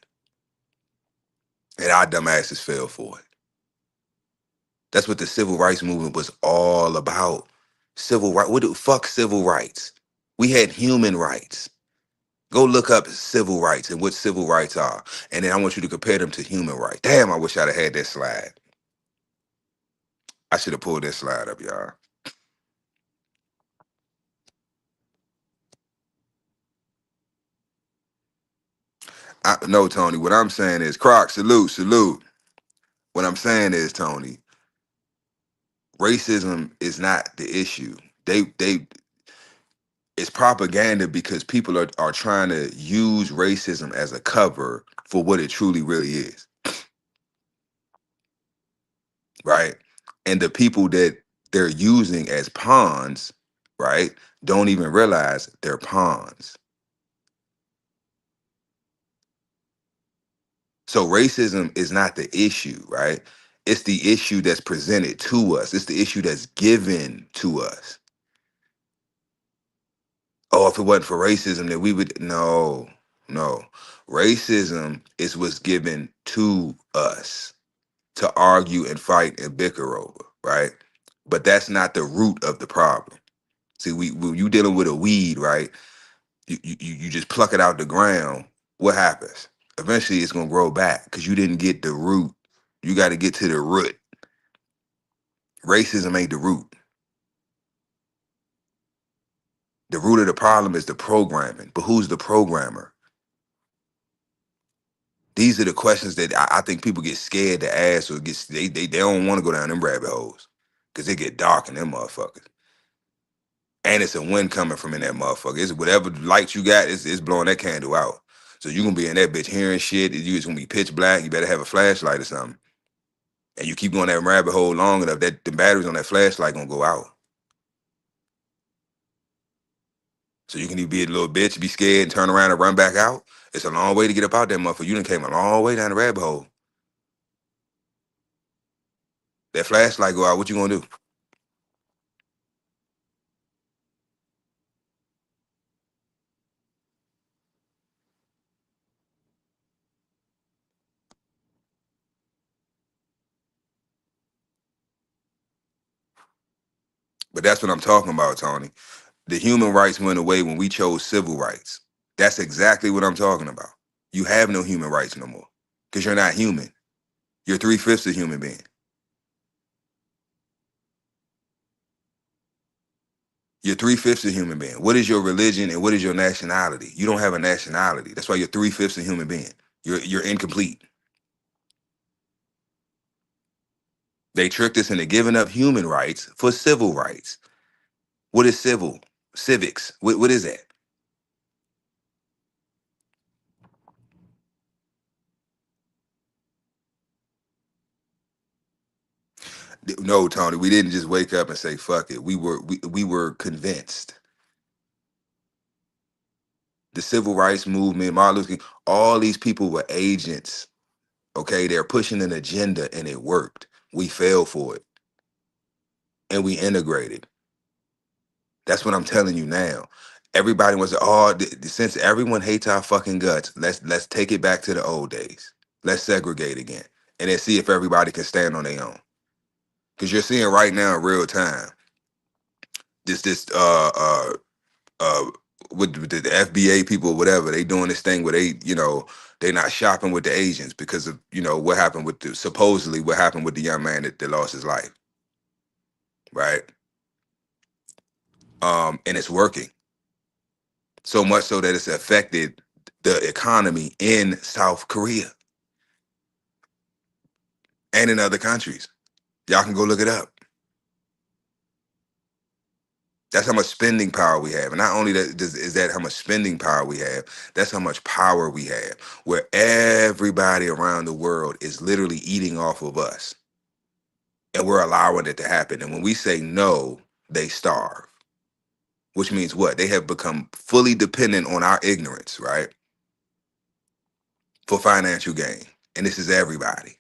Speaker 1: And our dumbasses fell for it. That's what the civil rights movement was all about. Civil right. Fuck civil rights? We had human rights. Go look up civil rights and what civil rights are. And then I want you to compare them to human rights. Damn, I wish I'd have had that slide. I should have pulled that slide up, y'all. No, Tony. What I'm saying is, Croc, salute, salute. What I'm saying is, Tony, racism is not the issue. They It's propaganda because people are trying to use racism as a cover for what it truly really is, right? And the people that they're using as pawns, right, don't even realize they're pawns. So racism is not the issue, right? It's the issue that's presented to us. It's the issue that's given to us. Oh, if it wasn't for racism, then we would no. Racism is what's given to us to argue and fight and bicker over, right? But that's not the root of the problem. See, when you dealing with a weed, right? You just pluck it out the ground. What happens? Eventually, it's gonna grow back because you didn't get the root. You got to get to the root. Racism ain't the root. The root of the problem is the programming. But who's the programmer? These are the questions that I think people get scared to ask, or they don't want to go down them rabbit holes because they get dark in them motherfuckers. And it's a wind coming from in that motherfucker. It's whatever light you got, it's blowing that candle out. So you gonna be in that bitch hearing shit. You it's gonna be pitch black. You better have a flashlight or something. And you keep going that rabbit hole long enough, that the batteries on that flashlight gonna go out. So you can either be a little bitch, be scared, and turn around and run back out. It's a long way to get up out that motherfucker. You done came a long way down the rabbit hole. That flashlight go out, what you gonna do? But that's what I'm talking about, Tony. The human rights went away when we chose civil rights. That's exactly what I'm talking about. You have no human rights no more because you're not human. You're three-fifths a human being. You're three-fifths a human being. What is your religion and what is your nationality? You don't have a nationality. That's why you're three-fifths a human being. You're incomplete. They tricked us into giving up human rights for civil rights. What is civil? Civics. What is that? No, Tony, we didn't just wake up and say fuck it. We were convinced. The civil rights movement, Martin Luther King, all these people were agents. Okay, they're pushing an agenda and it worked. We fell for it and we integrated. That's what I'm telling you now. Everybody was since everyone hates our fucking guts, let's take it back to the old days. Let's segregate again and then see if everybody can stand on their own. Because you're seeing right now in real time this uh with the FBA people or whatever, they doing this thing where they not shopping with the Asians because of what happened with supposedly what happened with the young man that lost his life, right? And it's working so much so that it's affected the economy in South Korea and in other countries. Y'all can go look it up. That's how much spending power we have. And not only is that how much spending power we have, that's how much power we have, where everybody around the world is literally eating off of us. And we're allowing it to happen. And when we say no, they starve, which means what? They have become fully dependent on our ignorance, right? For financial gain. And this is everybody.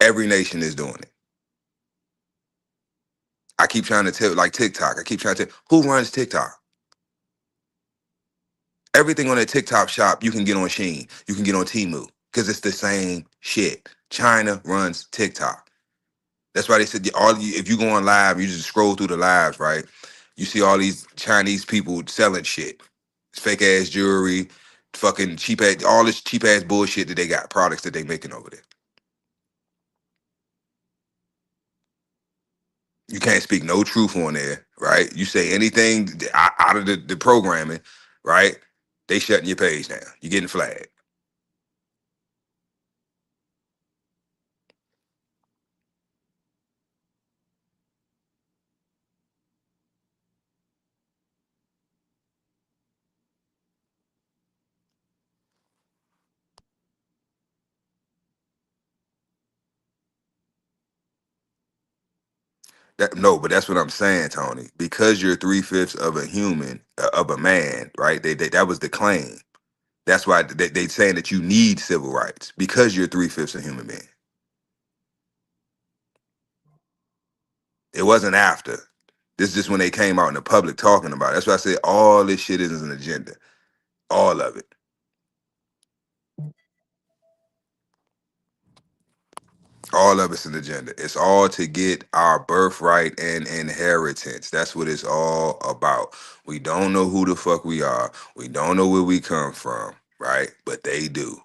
Speaker 1: Every nation is doing it. I keep trying to tell, like TikTok, I keep trying to tell, who runs TikTok? Everything on that TikTok shop you can get on Shein, you can get on Temu, because it's the same shit. China runs TikTok. That's why they said if you go on live, you just scroll through the lives, right? You see all these Chinese people selling shit, fake ass jewelry, fucking cheap ass, all this cheap ass bullshit that they got, products that they making over there. You can't speak no truth on there, right? You say anything out of the programming, right? They shutting your page down. You're getting flagged. No, but that's what I'm saying, Tony. Because you're 3/5 of a human, of a man, right? That was the claim. That's why they saying that you need civil rights because you're 3/5 a human being. It wasn't after. This is just when they came out in the public talking about it. That's why I said all this shit is an agenda. All of it. All of it's an agenda. It's all to get our birthright and inheritance. That's what it's all about. We don't know who the fuck we are. We don't know where we come from, right? But they do.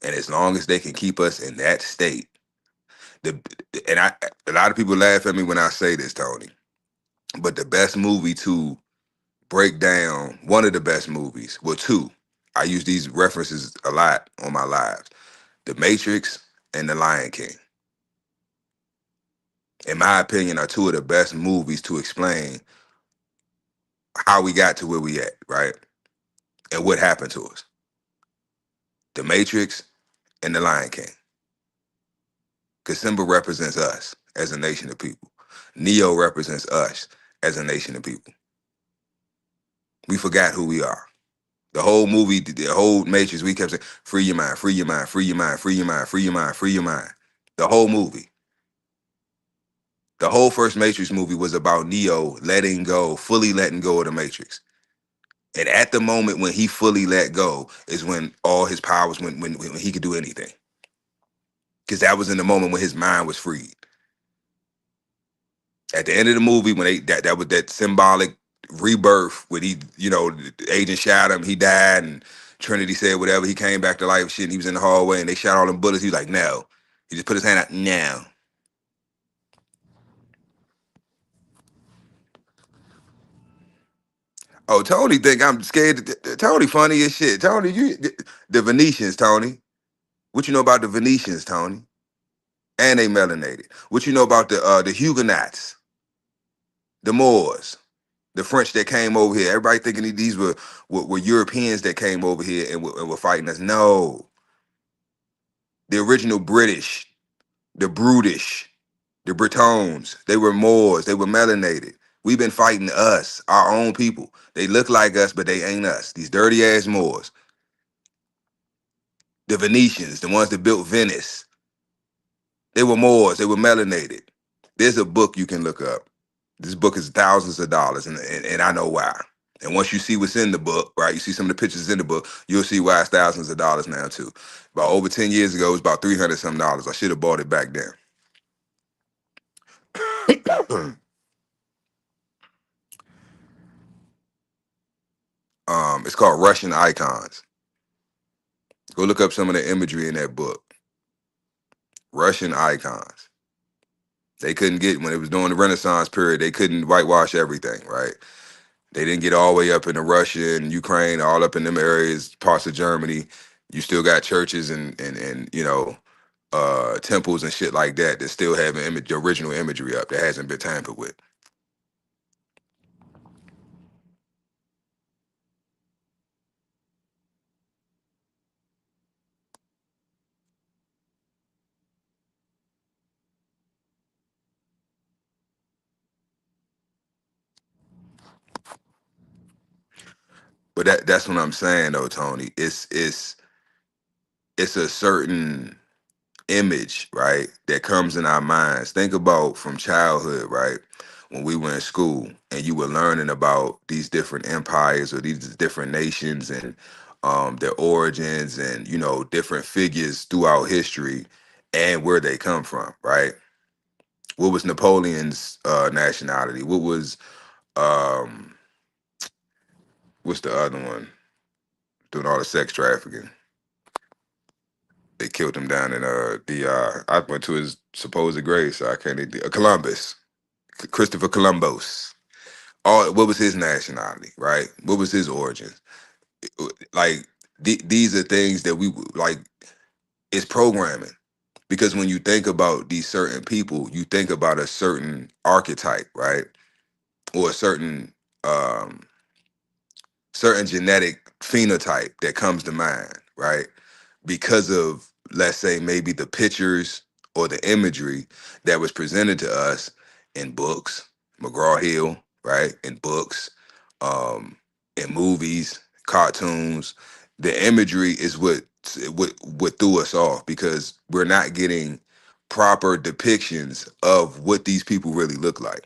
Speaker 1: And as long as they can keep us in that state, the and I a lot of people laugh at me when I say this, Tony. But the best movie to break down, one of the best movies, well, two. I use these references a lot on my lives. The Matrix and The Lion King, in my opinion, are two of the best movies to explain how we got to where we at, right? And what happened to us. The Matrix and The Lion King. Because Simba represents us as a nation of people. Neo represents us as a nation of people. We forgot who we are. The whole movie, the whole Matrix, we kept saying, free your mind, free your mind, free your mind, free your mind, free your mind, free your mind. The whole movie. The whole first Matrix movie was about Neo letting go, fully letting go of the Matrix. And at the moment when he fully let go is when all his powers, when he could do anything. Because that was in the moment when his mind was freed. At the end of the movie, when that was that symbolic rebirth, when he, the agent shot him, he died, and Trinity said whatever, he came back to life, shit, and he was in the hallway, and they shot all them bullets. He was like, no. He just put his hand out, no. Oh, Tony think I'm scared. Tony funny as shit. Tony, the Venetians, Tony. What you know about the Venetians, Tony? And they melanated. What you know about the Huguenots, the Moors, the French that came over here? Everybody thinking these were Europeans that came over here and were fighting us. No, the original British, the Brutish, the Britons. They were Moors. They were melanated. We've been fighting us, our own people. They look like us, but they ain't us. These dirty ass Moors. The Venetians, the ones that built Venice. They were Moors. They were melanated. There's a book you can look up. This book is thousands of dollars, and I know why. And once you see what's in the book, right, you see some of the pictures in the book, you'll see why it's thousands of dollars now too. About over 10 years ago, it was about 300 some dollars. I should have bought it back then. It's called Russian Icons. Go look up some of the imagery in that book. Russian Icons. They couldn't get, when it was during the Renaissance period, they couldn't whitewash everything, right? They didn't get all the way up into Russia and Ukraine, all up in them areas, parts of Germany. You still got churches and temples and shit like that that still have the original imagery up that hasn't been tampered with. But that's what I'm saying though, Tony. It's a certain image, right, that comes in our minds. Think about from childhood, right? When we were in school and you were learning about these different empires or these different nations and their origins and, different figures throughout history and where they come from, right? What was Napoleon's nationality? Um what's the other one doing all the sex trafficking? They killed him down in the I went to his supposed grave, so I can't Columbus. Christopher Columbus. All what was his nationality, right? What was his origins? Like these are things that we like. It's programming because when you think about these certain people, you think about a certain archetype, right, or a um, certain genetic phenotype that comes to mind, right? Because of, let's say, maybe the pictures or the imagery that was presented to us in books, McGraw-Hill, right? In books, um, in movies, cartoons. The imagery is what threw us off because we're not getting proper depictions of what these people really look like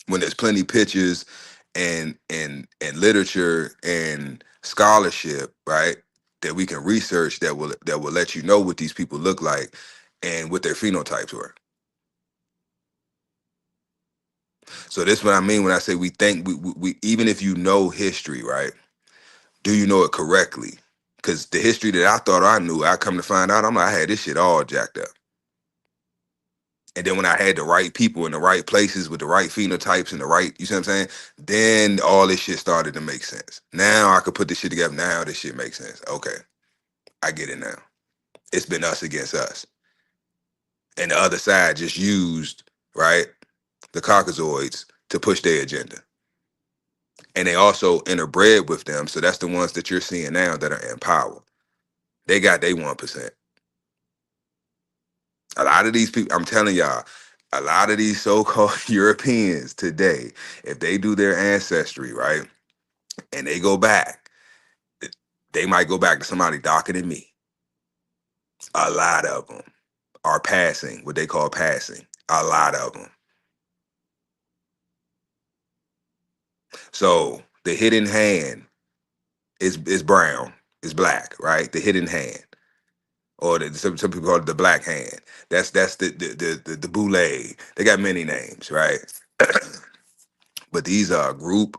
Speaker 1: when there's plenty pictures and literature and scholarship, right, that we can research that will let you know what these people look like and what their phenotypes were. So this is what I mean when I say we think we even if you know history, right? Do you know it correctly? Because the history that I thought I knew, I come to find out, I'm like, I had this shit all jacked up. And then when I had the right people in the right places with the right phenotypes and the right, you see what I'm saying? Then all this shit started to make sense. Now I could put this shit together. Now this shit makes sense. Okay, I get it now. It's been us against us. And the other side just used, right, the Caucasoids to push their agenda. And they also interbred with them. So that's the ones that you're seeing now that are in power. They got their 1%. A lot of these people, I'm telling y'all, a lot of these so-called Europeans today, if they do their ancestry, right, and they go back, they might go back to somebody darker than me. A lot of them are passing, what they call passing. A lot of them. So the hidden hand is brown, is black, right? The hidden hand, or some people call it the black hand. That's the boule. They got many names, right? But these are a group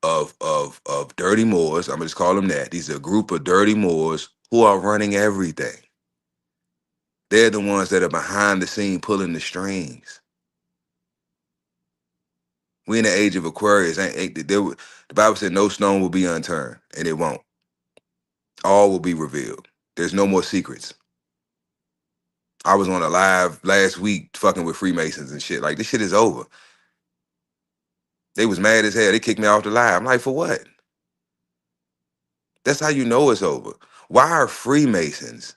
Speaker 1: of dirty Moors. I'm gonna just call them that. These are a group of dirty Moors who are running everything. They're the ones that are behind the scene pulling the strings. We in the age of Aquarius. The Bible said no stone will be unturned, and it won't. All will be revealed. There's no more secrets. I was on a live last week fucking with Freemasons and shit. Like this shit is over. They was mad as hell. They kicked me off the live. I'm like, for what? That's how you know it's over. Why are Freemasons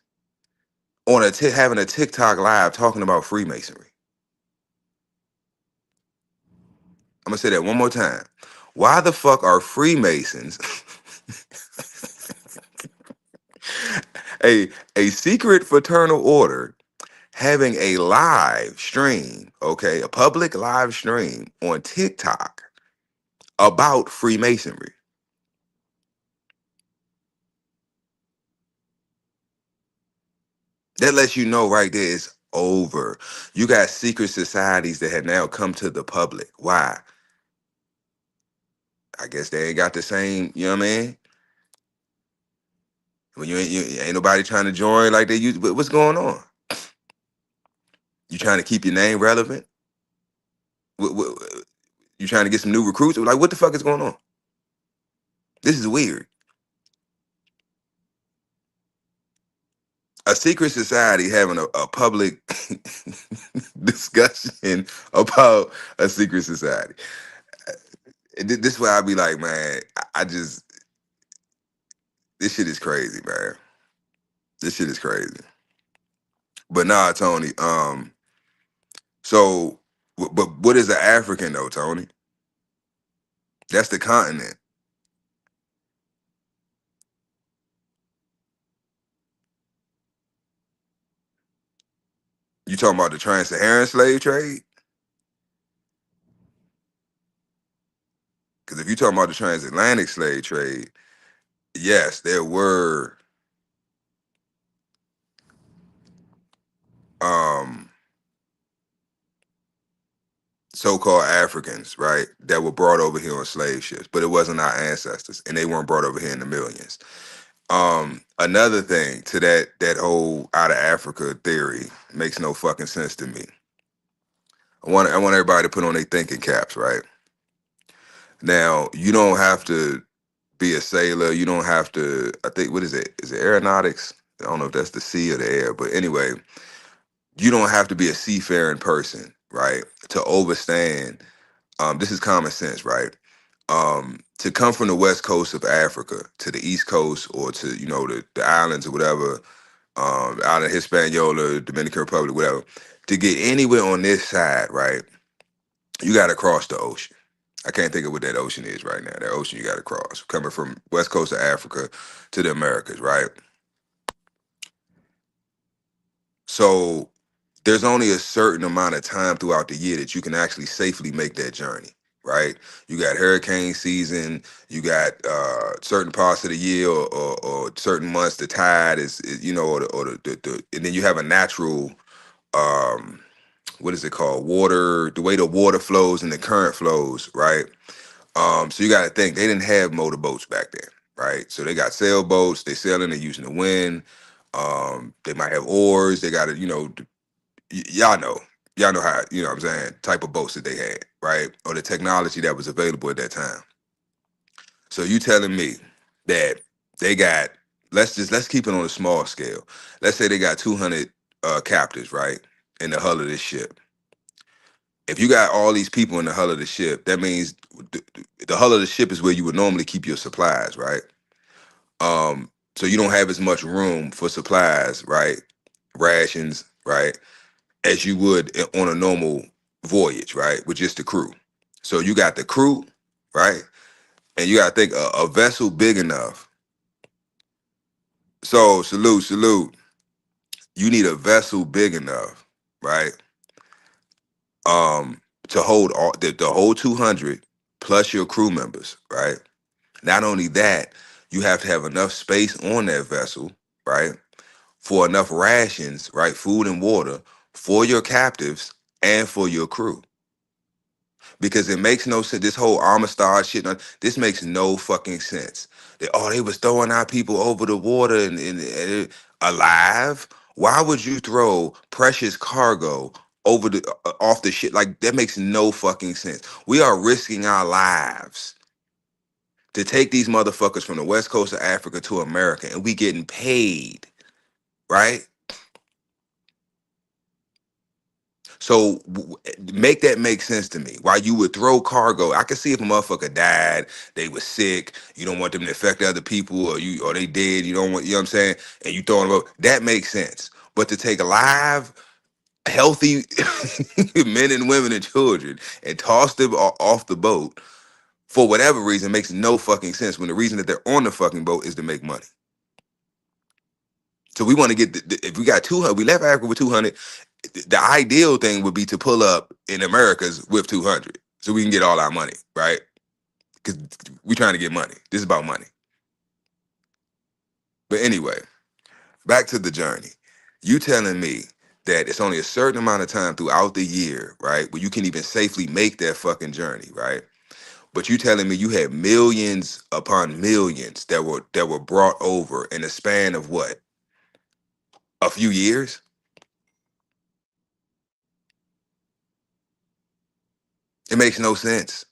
Speaker 1: on having a TikTok live talking about Freemasonry? I'm gonna say that one more time. Why the fuck are Freemasons a secret fraternal order having a live stream, okay, a public live stream on TikTok about Freemasonry? That lets you know right there it's over. You got secret societies that have now come to the public. Why? I guess they ain't got the same, you know what I mean? When you ain't nobody trying to join like they used, but what's going on? You trying to keep your name relevant? You trying to get some new recruits? Like, what the fuck is going on? This is weird. A secret society having a public discussion about a secret society. This is why I be like, man, I just this shit is crazy, man. This shit is crazy. But nah, Tony. So, but what is an African though, Tony? That's the continent. You talking about the trans-Saharan slave trade? Because if you talking about the transatlantic slave trade, yes, there were um so-called Africans, right, that were brought over here on slave ships, but it wasn't our ancestors, and they weren't brought over here in the millions. Another thing to that whole out of Africa theory makes no fucking sense to me. I want everybody to put on their thinking caps, right? Now, you don't have to be a sailor. You don't have to. I think what is it? Is it aeronautics? I don't know if that's the sea or the air, but anyway, you don't have to be a seafaring person, right, to overstand. This is common sense, right? To come from the west coast of Africa to the east coast or to the islands or whatever, out of Hispaniola, Dominican Republic, whatever, to get anywhere on this side, right? You got to cross the ocean. I can't think of what that ocean is right now. That ocean you got to cross, coming from west coast of Africa to the Americas, right? So there's only a certain amount of time throughout the year that you can actually safely make that journey, right? You got hurricane season, you got certain parts of the year or certain months the tide is and then you have a natural um what is it called, water, the way the water flows and the current flows, right? So you got to think they didn't have motorboats back then, right? So they got sailboats, they sailing, they're using the wind. They might have oars, they got to y'all know. Y'all know how, what I'm saying, type of boats that they had, right? Or the technology that was available at that time. So you telling me that they got, let's keep it on a small scale. Let's say they got 200 captives, right? In the hull of this ship. If you got all these people in the hull of the ship, that means the hull of the ship is where you would normally keep your supplies, right? So you don't have as much room for supplies, right? Rations, right? As you would on a normal voyage, right? With just the crew. So you got the crew, right? And you got to think a vessel big enough. So salute. You need a vessel big enough, right? To hold all the whole 200 plus your crew members, right? Not only that, you have to have enough space on that vessel, right? For enough rations, right? Food and water for your captives and for your crew. Because it makes no sense. This whole Amistad shit, this makes no fucking sense. They was throwing our people over the water and alive. Why would you throw precious cargo over the off the shit? Like that makes no fucking sense. We are risking our lives to take these motherfuckers from the west coast of Africa to America, and we getting paid, right? So make that make sense to me. Why you would throw cargo? I can see if a motherfucker died, they were sick, you don't want them to affect other people, or they dead, you don't want, you know what I'm saying? And you throwing them up, that makes sense. But to take live, healthy men and women and children and toss them off the boat for whatever reason makes no fucking sense when the reason that they're on the fucking boat is to make money. So we want to get if we got 200, we left Africa with 200. The ideal thing would be to pull up in Americas with 200, so we can get all our money, right? Because we trying to get money. This is about money. But anyway, back to the journey. You telling me that it's only a certain amount of time throughout the year, right, where you can even safely make that fucking journey, right? But you telling me you had millions upon millions that were brought over in a span of what? A few years? It makes no sense.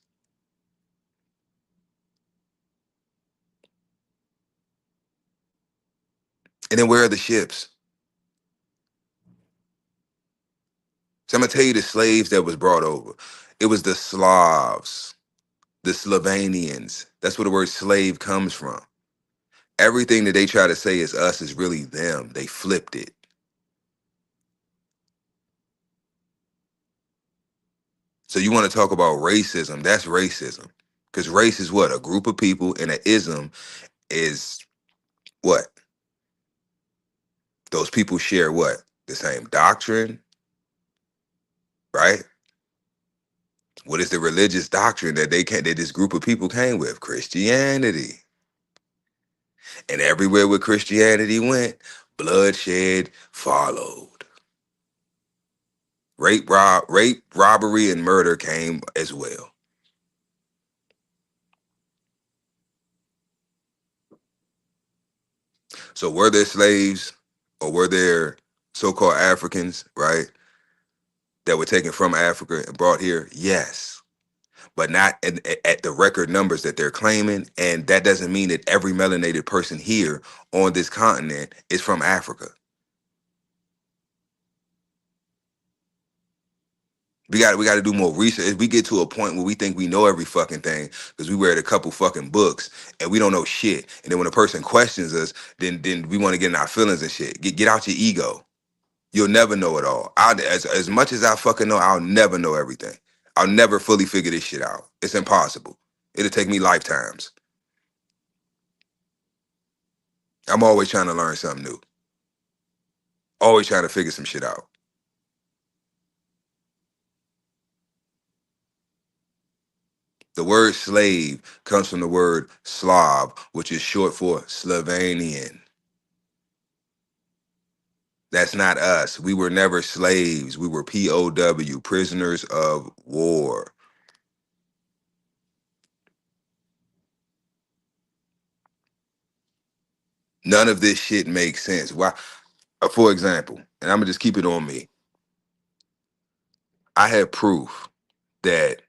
Speaker 1: And then where are the ships? So I'm gonna tell you the slaves that was brought over. It was the Slavs, the Slovenians. That's where the word slave comes from. Everything that they try to say is us is really them. They flipped it. So you want to talk about racism? That's racism. Because race is what? A group of people, and an ism is what? Those people share what? The same doctrine, right? What is the religious doctrine that this group of people came with? Christianity. And everywhere where Christianity went, bloodshed followed. Rape, robbery, and murder came as well. So were there slaves or were there so-called Africans, right, that were taken from Africa and brought here? Yes. But not at the record numbers that they're claiming. And that doesn't mean that every melanated person here on this continent is from Africa. We got to do more research. If we get to a point where we think we know every fucking thing because we read a couple fucking books and we don't know shit, and then when a person questions us, then we want to get in our feelings and shit. Get out your ego. You'll never know it all. As much as I fucking know, I'll never know everything. I'll never fully figure this shit out. It's impossible. It'll take me lifetimes. I'm always trying to learn something new. Always trying to figure some shit out. The word slave comes from the word Slav, which is short for Slovenian. That's not us. We were never slaves. We were POW, prisoners of war. None of this shit makes sense. Why? For example, and I'm gonna just keep it on me. I have proof that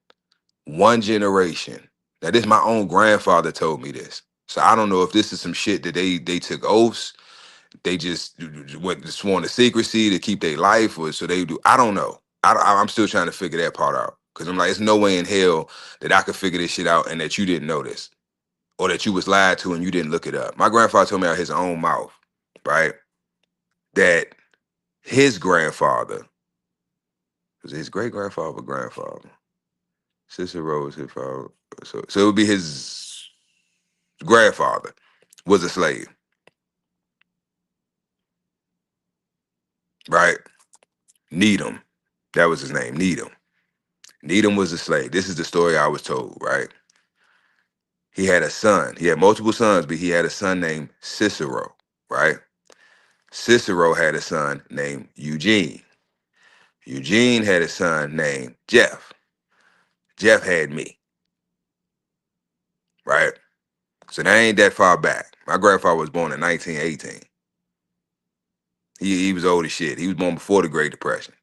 Speaker 1: one generation. Now, this my own grandfather told me this. So I don't know if this is some shit that they took oaths. They just went sworn to secrecy to keep their life, or so they do. I don't know. I'm still trying to figure that part out because I'm like, it's no way in hell that I could figure this shit out and that you didn't know this or that you was lied to and you didn't look it up. My grandfather told me out his own mouth, right, that his grandfather was it his great grandfather or grandfather. Cicero was his father, so it would be his grandfather was a slave, right? Needham, that was his name, Needham. Needham was a slave. This is the story I was told, right? He had a son. He had multiple sons, but he had a son named Cicero, right? Cicero had a son named Eugene. Eugene had a son named Jeff. Jeff had me, right? So that ain't that far back. My grandfather was born in 1918. He was old as shit. He was born before the Great Depression.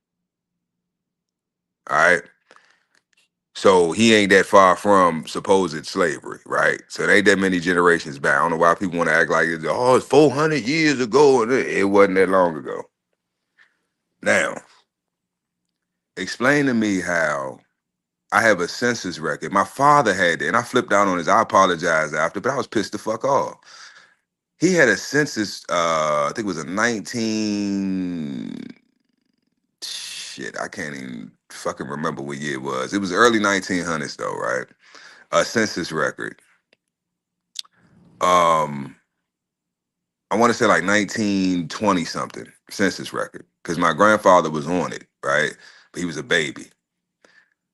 Speaker 1: All right. So he ain't that far from supposed slavery, right? So it ain't that many generations back. I don't know why people want to act like it's 400 years ago, and it wasn't that long ago. Now, explain to me how I have a census record. My father had it, and I flipped out on his. I apologize after, but I was pissed the fuck off. He had a census. I think it was a 19. Shit, I can't even fucking remember what year it was. It was early 1900s though, right? A census record. Um, I want to say like 1920 something census record because my grandfather was on it, right? But he was a baby.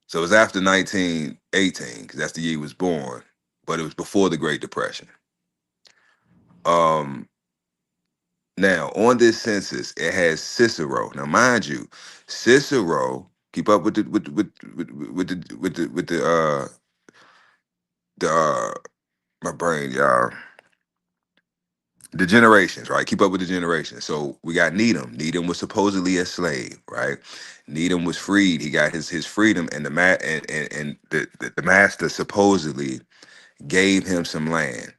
Speaker 1: So it was after 1918 because that's the year he was born, but it was before the Great Depression. Um, Now on this census, it has Cicero. Now, mind you, Cicero keep up with the my brain, y'all. The generations, right? Keep up with the generations. So we got Needham. Needham was supposedly a slave, right? Needham was freed. He got his freedom, and the master supposedly gave him some land.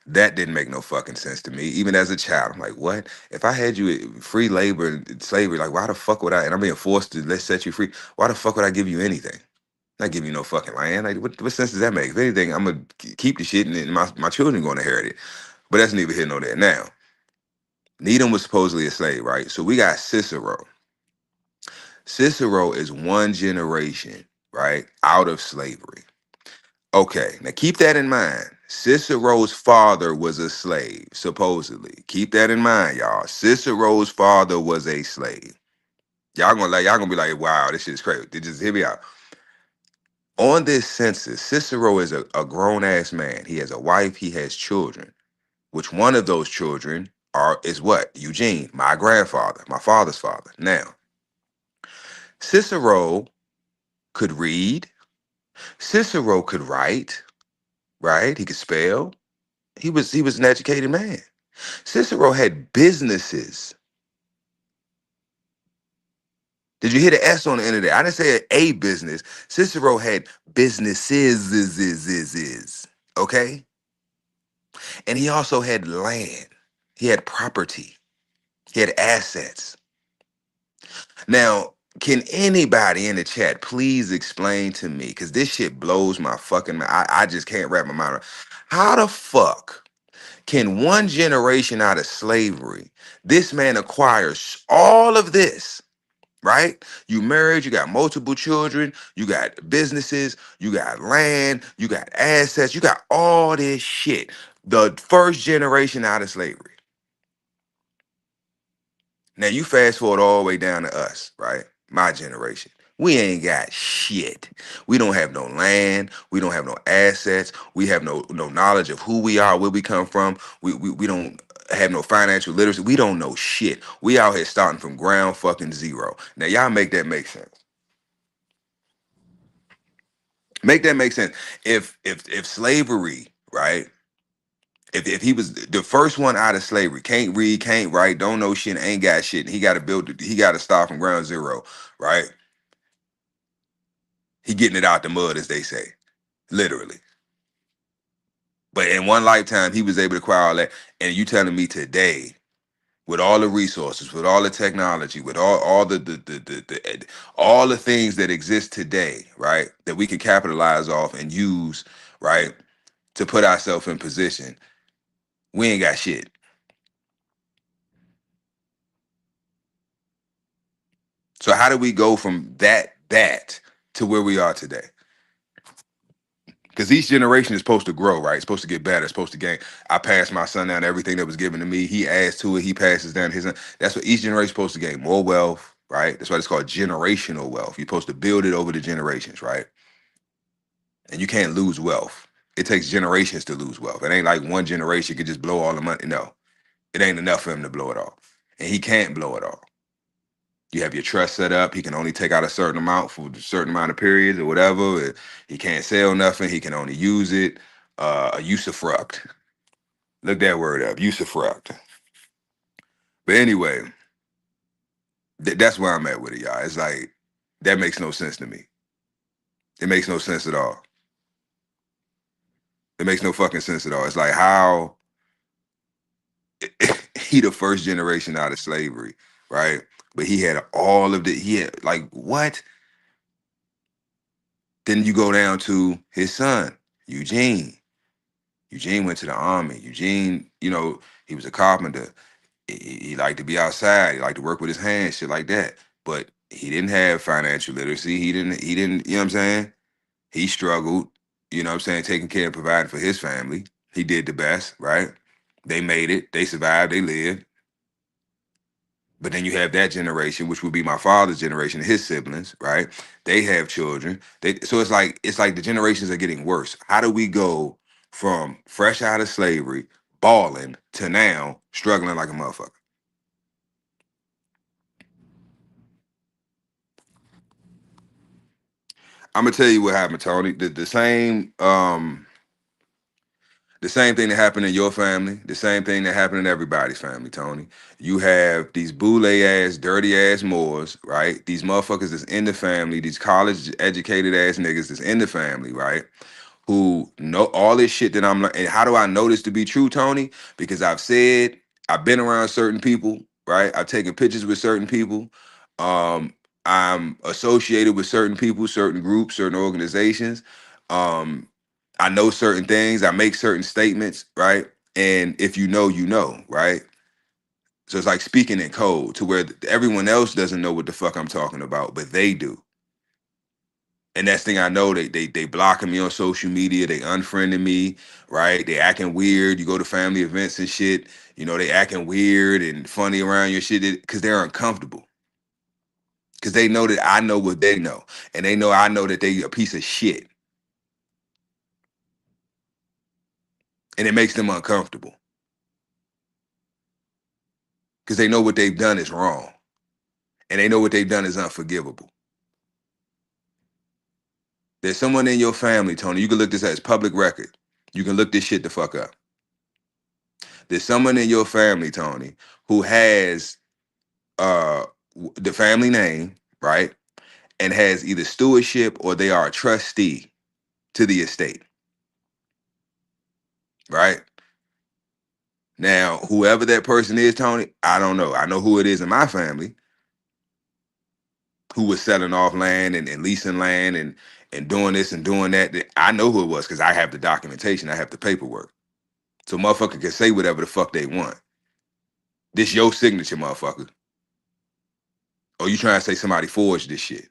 Speaker 1: That didn't make no fucking sense to me. Even as a child, I'm like, what? If I had you free labor and slavery, like, why the fuck would I? And I'm being forced to let's set you free. Why the fuck would I give you anything? Not give you no fucking land. Like, what sense does that make? If anything, I'm gonna keep the shit, and then my children gonna inherit it. But that's neither here nor there. Now, Needham was supposedly a slave, right? So we got Cicero. Cicero is one generation, right, out of slavery. Okay, now keep that in mind. Cicero's father was a slave, supposedly. Keep that in mind, y'all. Cicero's father was a slave. Y'all gonna be like, wow, this shit's crazy. Just hear me out. On this census, Cicero is a grown ass man. He has a wife, he has children. Which one of those children is what? Eugene, my grandfather, my father's father. Now, Cicero could read, Cicero could write, right? He could spell. He was an educated man. Cicero had businesses. Did you hear the S on the end of that? I didn't say a business. Cicero had businesses, okay? And he also had land. He had property. He had assets. Now, can anybody in the chat please explain to me, because this shit blows my fucking mind. I just can't wrap my mind around. How the fuck can one generation out of slavery, this man acquires all of this, right? You married, you got multiple children, you got businesses, you got land, you got assets, you got all this shit. The first generation out of slavery. Now you fast forward all the way down to us, right? My generation. We ain't got shit. We don't have no land. We don't have no assets. We have no knowledge of who we are, where we come from. We don't have no financial literacy. We don't know shit. We out here starting from ground fucking zero. Now y'all make that make sense. Make that make sense. If slavery, right? If he was the first one out of slavery, can't read, can't write, don't know shit, ain't got shit, and he got to build it, he got to start from ground zero, right? He getting it out the mud, as they say, literally. But in one lifetime, he was able to acquire all that. And you telling me today, with all the resources, with all the technology, with all the all the things that exist today, right, that we can capitalize off and use, right, to put ourselves in position, we ain't got shit. So how do we go from that to where we are today? Because each generation is supposed to grow, right? It's supposed to get better. It's supposed to gain. I passed my son down everything that was given to me. He adds to it. He passes down his. That's what each generation is supposed to gain more wealth, right? That's why it's called generational wealth. You're supposed to build it over the generations, right? And you can't lose wealth. It takes generations to lose wealth. It ain't like one generation could just blow all the money. No, it ain't enough for him to blow it all, and he can't blow it all. You have your trust set up. He can only take out a certain amount for a certain amount of periods or whatever. He can't sell nothing. He can only use it. A usufruct. Look that word up. Usufruct. But anyway, that's where I'm at with it, y'all. It's like that makes no sense to me. It makes no sense at all. It makes no fucking sense at all. It's like how he the first generation out of slavery, right? But he had all of the he had like what? Then you go down to his son, Eugene. Eugene went to the army. Eugene, he was a carpenter. He liked to be outside. He liked to work with his hands, shit like that. But he didn't have financial literacy. He didn't, you know what I'm saying? He struggled, you know what I'm saying, taking care and providing for his family. He did the best, right? They made it. They survived. They lived. But then you have that generation, which would be my father's generation, his siblings, right? They have children. So it's like the generations are getting worse. How do we go from fresh out of slavery, balling, to now struggling like a motherfucker? I'm gonna tell you what happened, Tony. The same The same thing that happened in your family, the same thing that happened in everybody's family, Tony. You have these boule ass, dirty ass Moors, right? These motherfuckers that's in the family, these college educated ass niggas that's in the family, right? Who know all this shit that I'm like, and how do I know this to be true, Tony? Because I've been around certain people, right? I've taken pictures with certain people. Um, I'm associated with certain people, certain groups, certain organizations. Um, I know certain things. I make certain statements, right? And if you know, you know, right? So it's like speaking in code to where everyone else doesn't know what the fuck I'm talking about, but they do. And that's the thing I know, they blocking me on social media, they unfriending me, right? They acting weird. You go to family events and shit, you know, they acting weird and funny around your shit because they're uncomfortable. Because they know that I know what they know. And they know I know that they a piece of shit. And it makes them uncomfortable. Because they know what they've done is wrong. And they know what they've done is unforgivable. There's someone in your family, Tony. You can look this as public record. You can look this shit the fuck up. There's someone in your family, Tony, who has uh the family name, right? And has either stewardship or they are a trustee to the estate, right? Now, whoever that person is, Tony, I don't know. I know who it is in my family who was selling off land and leasing land and doing this and doing that. I know who it was because I have the documentation, I have the paperwork. So motherfucker can say whatever the fuck they want. This your signature, motherfucker. Or you trying to say somebody forged this shit?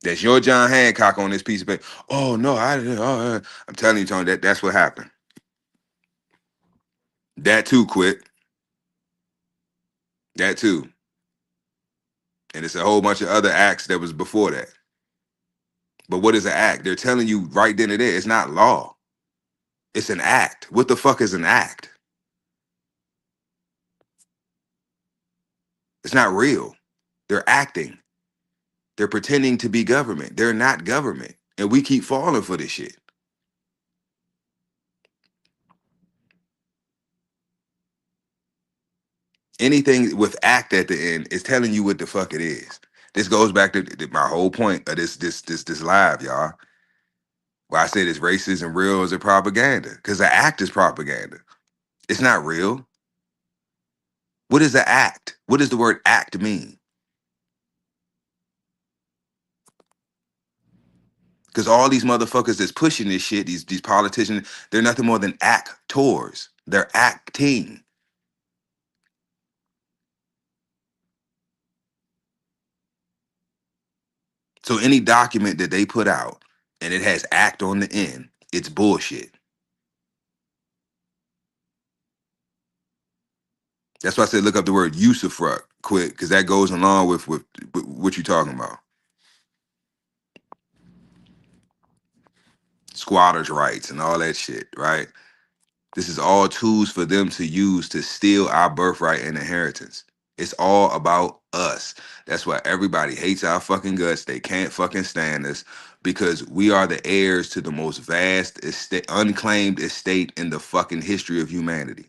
Speaker 1: That's your John Hancock on this piece of paper. Oh no, I didn't. I'm telling you, Tony, that's what happened. That too, quick. That too. And it's a whole bunch of other acts that was before that. But what is an act? They're telling you right then and there, it's not law. It's an act. What the fuck is an act? It's not real. They're acting. They're pretending to be government. They're not government. And we keep falling for this shit. Anything with act at the end is telling you what the fuck it is. This goes back to my whole point of this live, y'all. Why I said it's racist and real as a propaganda. Because the act is propaganda. It's not real. What is the act? What does the word act mean? Because all these motherfuckers that's pushing this shit, these politicians, they're nothing more than actors. They're acting. So any document that they put out and it has act on the end, it's bullshit. That's why I said look up the word usufruct quick, because that goes along with what you're talking about. Squatters' rights and all that shit, right? This is all tools for them to use to steal our birthright and inheritance. It's all about us. That's why everybody hates our fucking guts. They can't fucking stand us because we are the heirs to the most vast estate, unclaimed estate in the fucking history of humanity.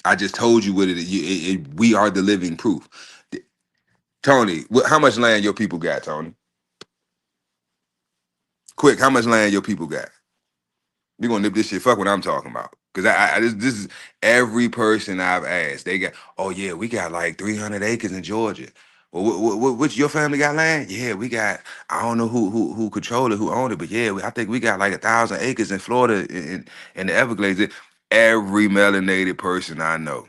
Speaker 1: I just told you what it is. We are the living proof. Tony, how much land your people got, Tony? Quick, how much land your people got? We gonna nip this shit. Fuck what I'm talking about. Cause this is every person I've asked. They got, oh yeah, we got like 300 acres in Georgia. Well, which your family got land? Yeah, we got. I don't know who control it, who owned it, but yeah, I think we got like 1,000 acres in Florida in the Everglades. Every melanated person I know,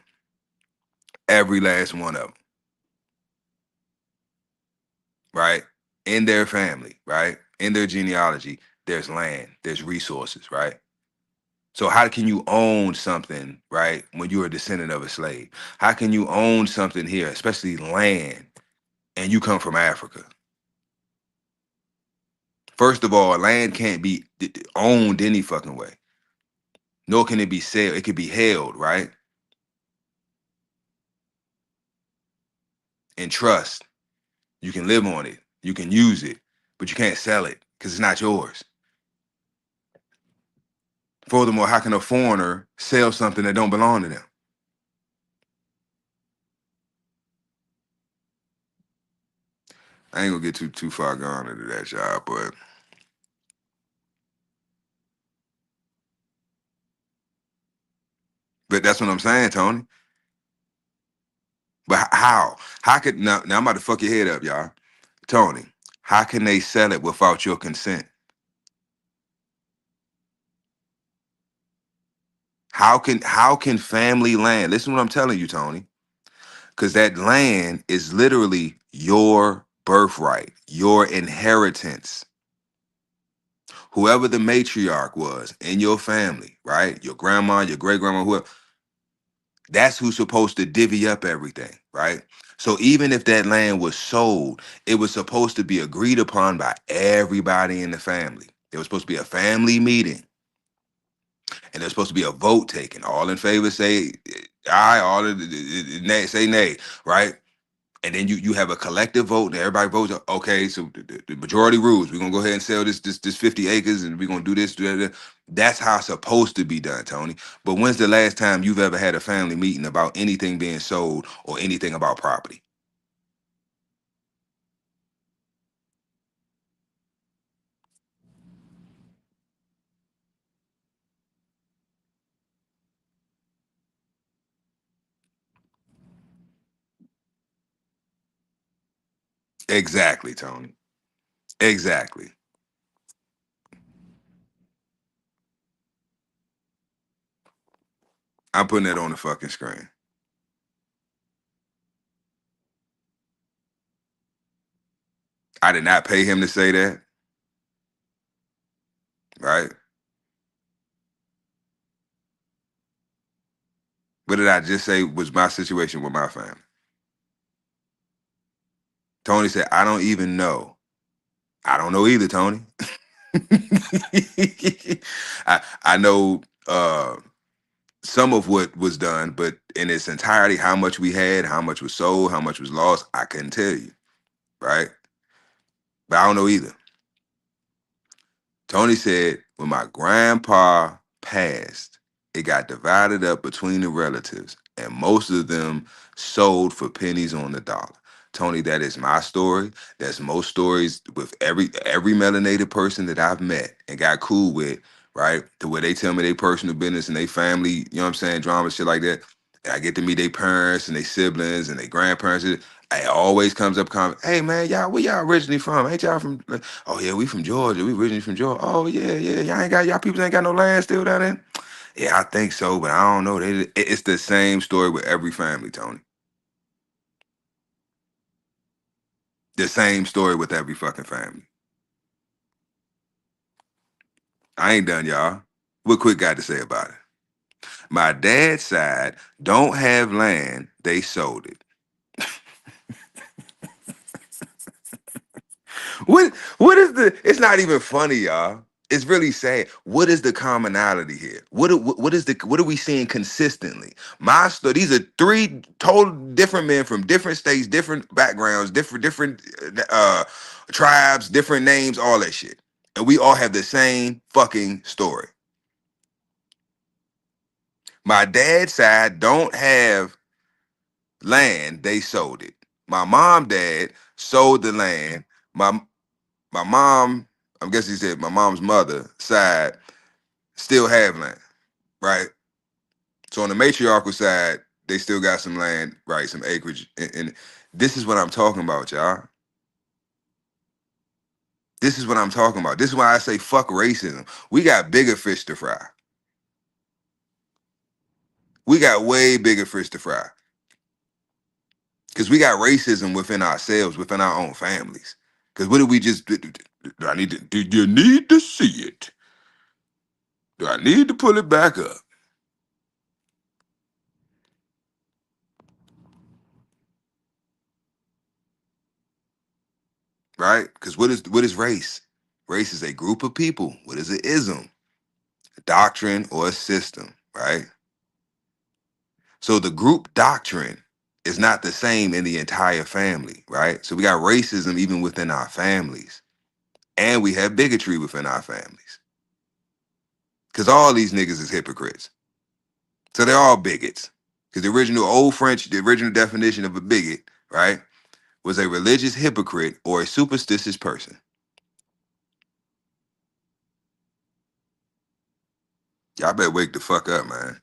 Speaker 1: every last one of them, right, in their family, right, in their genealogy, there's land, there's resources, right. So how can you own something, right, when you're a descendant of a slave? How can you own something here, especially land, and you come from Africa? First of all, land can't be owned any fucking way. Nor can it be sold. It could be held, right, in trust. You can live on it. You can use it, but you can't sell it because it's not yours. Furthermore, how can a foreigner sell something that don't belong to them? I ain't gonna get too far gone into that, y'all, but that's what I'm saying, Tony. But how? How could now I'm about to fuck your head up, y'all. Tony, how can they sell it without your consent? How can family land? Listen to what I'm telling you, Tony. Because that land is literally your birthright, your inheritance. Whoever the matriarch was in your family, right? Your grandma, your great grandma, whoever, that's who's supposed to divvy up everything, right? So even if that land was sold, it was supposed to be agreed upon by everybody in the family. There was supposed to be a family meeting, and there's supposed to be a vote taken. All in favor say aye, all in nay say nay, right? And then you have a collective vote, and everybody votes. Okay, so the majority rules. We're gonna go ahead and sell this 50 acres, and we're gonna do this, do that. That's how it's supposed to be done, Tony. But when's the last time you've ever had a family meeting about anything being sold or anything about property? Exactly, Tony. Exactly. I'm putting that on the fucking screen. I did not pay him to say that, right? What did I just say was my situation with my family? Tony said, I don't even know. I don't know either, Tony. I know some of what was done, but in its entirety, how much we had, how much was sold, how much was lost, I couldn't tell you, right? But I don't know either. Tony said when my grandpa passed, it got divided up between the relatives, and most of them sold for pennies on the dollar. Tony, that is my story. That's most stories with every melanated person that I've met and got cool with, right? To where they tell me their personal business and they family, you know what I'm saying, drama, shit like that. And I get to meet their parents and their siblings and their grandparents. It always comes up, hey man, y'all, where y'all originally from? Ain't y'all from? Oh yeah, we from Georgia. We originally from Georgia. Oh yeah, yeah. Y'all people ain't got no land still down there. Yeah, I think so, but I don't know. It's the same story with every family, Tony. The same story with every fucking family. I ain't done, y'all. What quick got to say about it? My dad's side don't have land. They sold it. What is the? It's not even funny, y'all. It's really sad. What is the commonality here? What are we seeing consistently? My story. These are three total different men from different states, different backgrounds, different tribes, different names, all that shit, and we all have the same fucking story. My dad's side don't have land. They sold it. My dad sold the land. My my mom, I guess he said my mom's mother side still have land, right? So on the matriarchal side, they still got some land, right? Some acreage. And this is what I'm talking about, y'all. This is what I'm talking about. This is why I say fuck racism. We got bigger fish to fry. We got way bigger fish to fry. Because we got racism within ourselves, within our own families. Because what did we just do? Do you need to see it? Do I need to pull it back up? Right? Because what is race? Race is a group of people. What is an ism? A doctrine or a system, right? So the group doctrine It's not the same in the entire family, right? So we got racism even within our families, and we have bigotry within our families, because all these niggas is hypocrites. So they're all bigots. Because the original old French, the original definition of a bigot, right, was a religious hypocrite or a superstitious person. Y'all better wake the fuck up, man.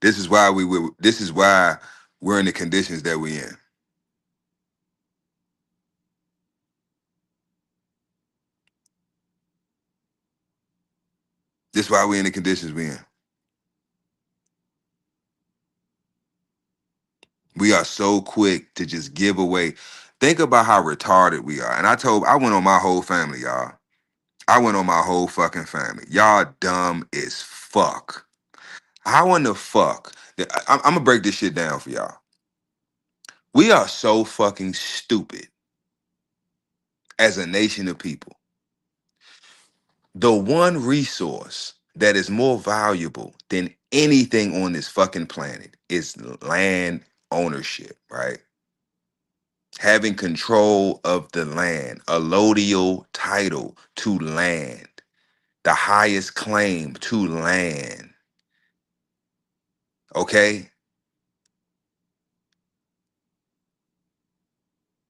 Speaker 1: This is why we're in the conditions that we in. This is why we in the conditions we in. We are so quick to just give away. Think about how retarded we are. And I went on my whole family, y'all. I went on my whole fucking family. Y'all dumb as fuck. How in the fuck? I'm gonna break this shit down for y'all. We are so fucking stupid as a nation of people. The one resource that is more valuable than anything on this fucking planet is land ownership, right? Having control of the land, allodial title to land, the highest claim to land. Okay?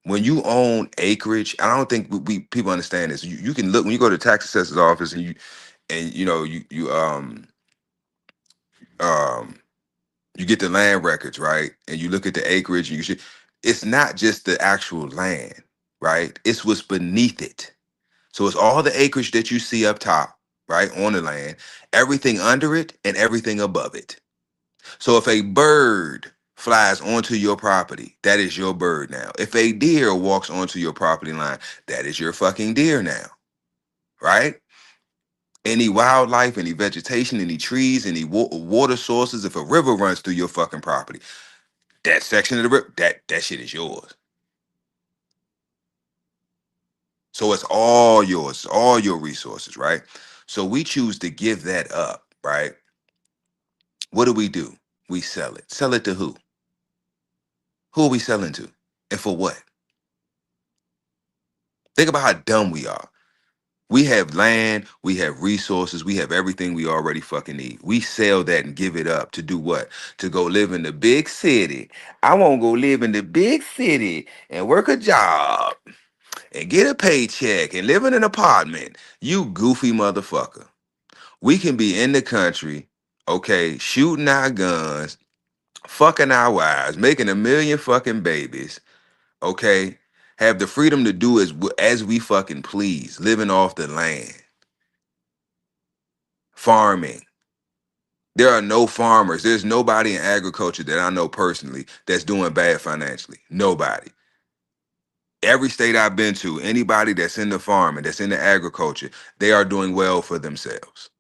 Speaker 1: When you own acreage, I don't think people understand this. You can look when you go to the tax assessor's office and you know um you get the land records, right? And you look at the acreage and it's not just the actual land, right? It's what's beneath it. So it's all the acreage that you see up top, right, on the land, everything under it and everything above it. So if a bird flies onto your property, that is your bird now. If a deer walks onto your property line, that is your fucking deer now, right? Any wildlife, any vegetation, any trees, any water sources, if a river runs through your fucking property, that section of the river, that shit is yours. So it's all yours, all your resources, right? So we choose to give that up, right? What do? We sell it. Sell it to who? Who are we selling to? And for what? Think about how dumb we are. We have land, we have resources, we have everything we already fucking need. We sell that and give it up to do what? To go live in the big city. I won't go live in the big city and work a job and get a paycheck and live in an apartment. You goofy motherfucker. We can be in the country, okay, shooting our guns, fucking our wives, making a million fucking babies, okay, have the freedom to do as we fucking please, living off the land, farming. There are no farmers. There's nobody in agriculture that I know personally that's doing bad financially. Nobody. Every state I've been to, anybody that's in the farming, that's in the agriculture, they are doing well for themselves.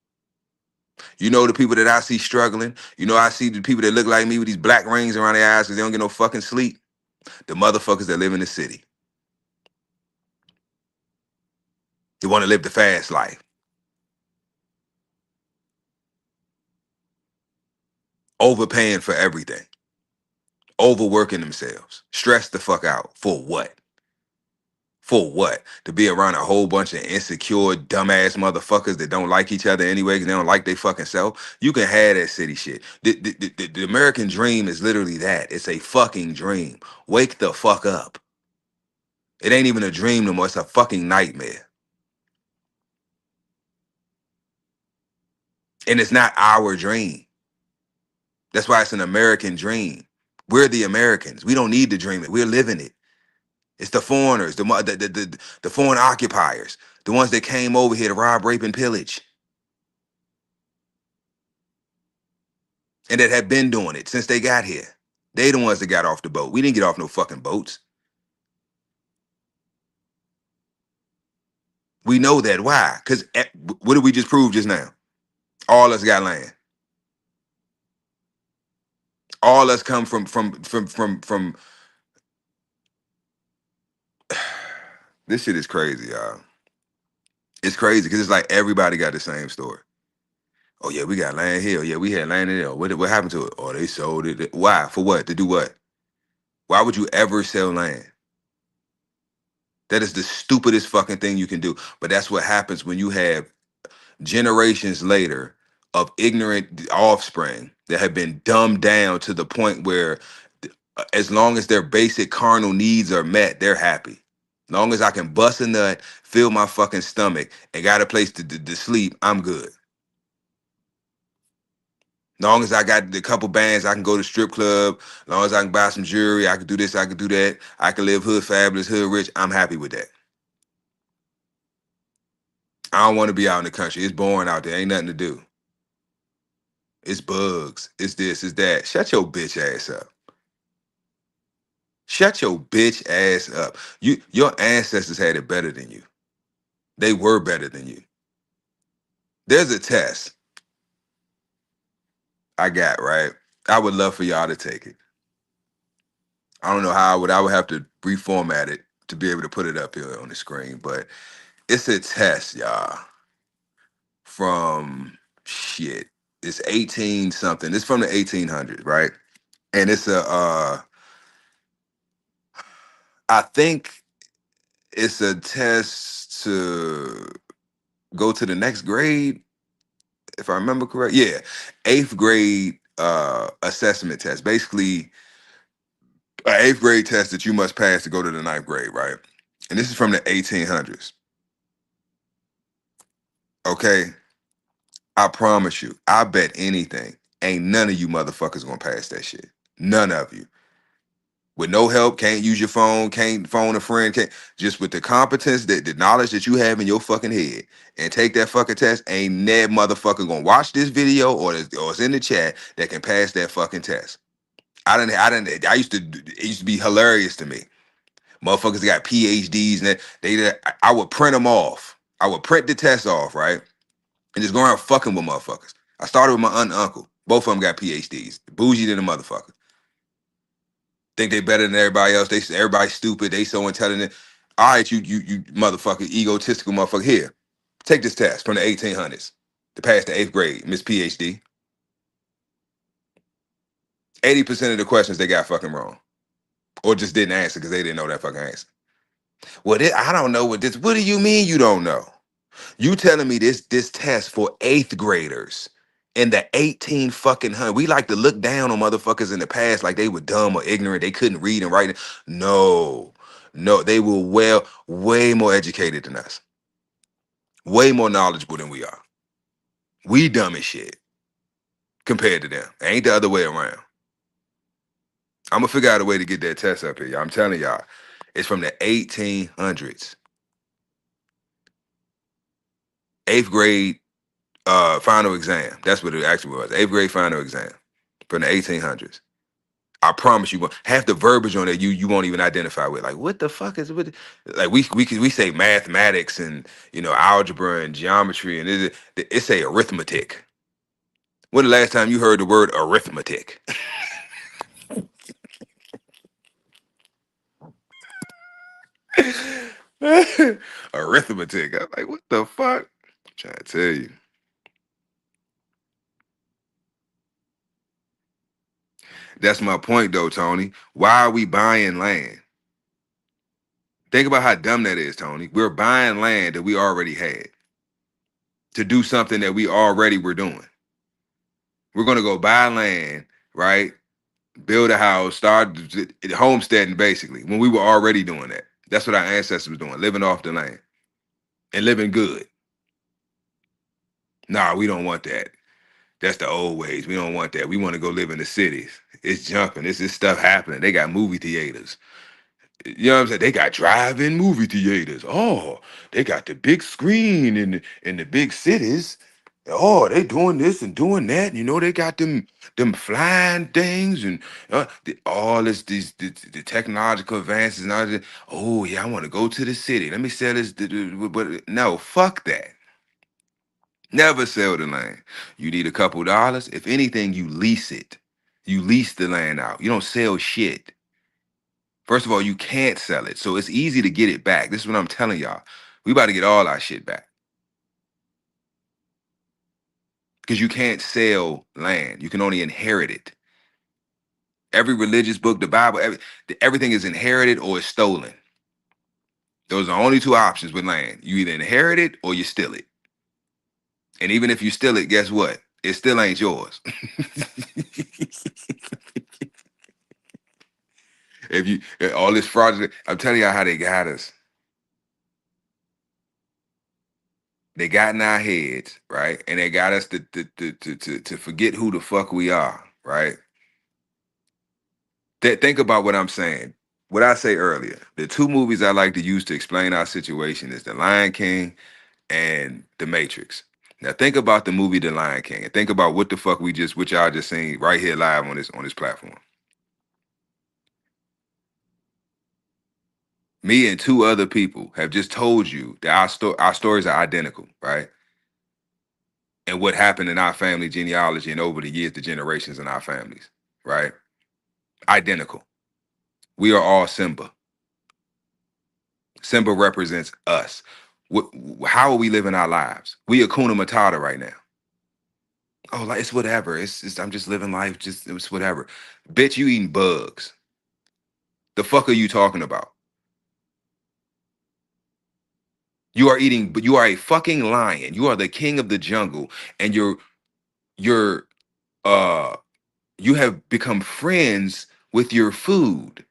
Speaker 1: You know the people that I see struggling? You know I see the people that look like me with these black rings around their eyes because they don't get no fucking sleep? The motherfuckers that live in the city. They want to live the fast life. Overpaying for everything. Overworking themselves. Stressed the fuck out. For what? For what? To be around a whole bunch of insecure, dumbass motherfuckers that don't like each other anyway because they don't like their fucking self? You can have that city shit. The American dream is literally that. It's a fucking dream. Wake the fuck up. It ain't even a dream no more. It's a fucking nightmare. And it's not our dream. That's why it's an American dream. We're the Americans. We don't need to dream it. We're living it. It's the foreigners, the foreign occupiers, the ones that came over here to rob, rape, and pillage, and that have been doing it since they got here. They the ones that got off the boat. We didn't get off no fucking boats. We know that. Why? Because what did we just prove just now? All us got land. All us come from. This shit is crazy, y'all. It's crazy because it's like everybody got the same story. Oh yeah, we got land here. Oh, yeah, we had land in there. What happened to it? Oh, they sold it. Why? For what? To do what? Why would you ever sell land? That is the stupidest fucking thing you can do. But that's what happens when you have generations later of ignorant offspring that have been dumbed down to the point where as long as their basic carnal needs are met, they're happy. Long as I can bust a nut, fill my fucking stomach, and got a place to sleep, I'm good. Long as I got a couple bands, I can go to strip club. Long as I can buy some jewelry, I can do this, I can do that. I can live hood fabulous, hood rich. I'm happy with that. I don't want to be out in the country. It's boring out there. Ain't nothing to do. It's bugs. It's this. It's that. Shut your bitch ass up. Shut your bitch ass up. Your ancestors had it better than you. They were better than you. There's a test I got, right? I would love for y'all to take it. I don't know how I would have to reformat it to be able to put it up here on the screen, but it's a test, y'all, from shit. It's 18 something. It's from the 1800s, right? And it's I think it's a test to go to the next grade, if I remember correct. Yeah, eighth grade assessment test. Basically, an eighth grade test that you must pass to go to the ninth grade, right? And this is from the 1800s. Okay, I promise you, I bet anything, ain't none of you motherfuckers gonna pass that shit. None of you. With no help, can't use your phone, can't phone a friend, can't just with the competence that the knowledge that you have in your fucking head and take that fucking test, ain't that motherfucker gonna watch this video or it's in the chat that can pass that fucking test. I used to it used to be hilarious to me. Motherfuckers got PhDs and I would print them off. I would print the test off, right? And just go around fucking with motherfuckers. I started with my aunt and uncle. Both of them got PhDs. Bougie than a motherfucker. Think they better than everybody else. Everybody's stupid. They so intelligent. All right, you motherfucker, egotistical motherfucker. Here, take this test from the 1800s to pass the eighth grade, Miss PhD. 80% of the questions they got fucking wrong, or just didn't answer because they didn't know that fucking answer. Well, I don't know what this. What do you mean you don't know? You telling me this test for eighth graders in the 18 fucking hundred? We like to look down on motherfuckers in the past like they were dumb or ignorant. They couldn't read and write. No, no, they were way more educated than us, way more knowledgeable than we are. We dumb as shit compared to them. Ain't the other way around. I'm gonna figure out a way to get that test up here, y'all. I'm telling y'all, it's from the 1800s. Eighth grade final exam. That's what it actually was. Eighth grade final exam from the 1800s. I promise you, half the verbiage on there you won't even identify with. Like, what the fuck is what? Like we say mathematics and algebra and geometry and it say arithmetic. When the last time you heard the word arithmetic? Arithmetic. I'm like, what the fuck? I'm trying to tell you. That's my point though, Tony. Why are we buying land? Think about how dumb that is, Tony. We're buying land that we already had to do something that we already were doing. We're gonna go buy land, right? Build a house, start homesteading basically when we were already doing that. That's what our ancestors were doing, living off the land and living good. Nah, we don't want that. That's the old ways. We don't want that. We want to go live in the cities. It's jumping. It's this stuff happening. They got movie theaters. You know what I'm saying? They got drive-in movie theaters. Oh, they got the big screen in the big cities. Oh, they doing this and doing that. They got them flying things and all the technological advances and all this. Oh yeah, I want to go to the city. Let me sell this. But no, fuck that. Never sell the land. You need a couple dollars. If anything, you lease it. You lease the land out. You don't sell shit. First of all, you can't sell it. So it's easy to get it back. This is what I'm telling y'all. We about to get all our shit back. Because you can't sell land. You can only inherit it. Every religious book, the Bible, everything is inherited or is stolen. Those are the only two options with land. You either inherit it or you steal it. And even if you steal it, guess what? It still ain't yours. If you all this fraudulent, I'm telling you how they got us. They got in our heads, right? And they got us to forget who the fuck we are, right? Think about what I'm saying. What I say earlier. The two movies I like to use to explain our situation is The Lion King and The Matrix. Now think about the movie The Lion King and think about what the fuck what y'all just seen right here live on this platform. Me and two other people have just told you that our stories are identical, right? And what happened in our family genealogy and over the years, the generations in our families, right? Identical. We are all Simba. Simba represents us. How are we living our lives? We Akuna Matata right now. Oh, like it's whatever. It's I'm just living life. Just it's whatever. Bitch, you eating bugs. The fuck are you talking about? You are eating, but you are a fucking lion. You are the king of the jungle, and you're uh you have become friends with your food,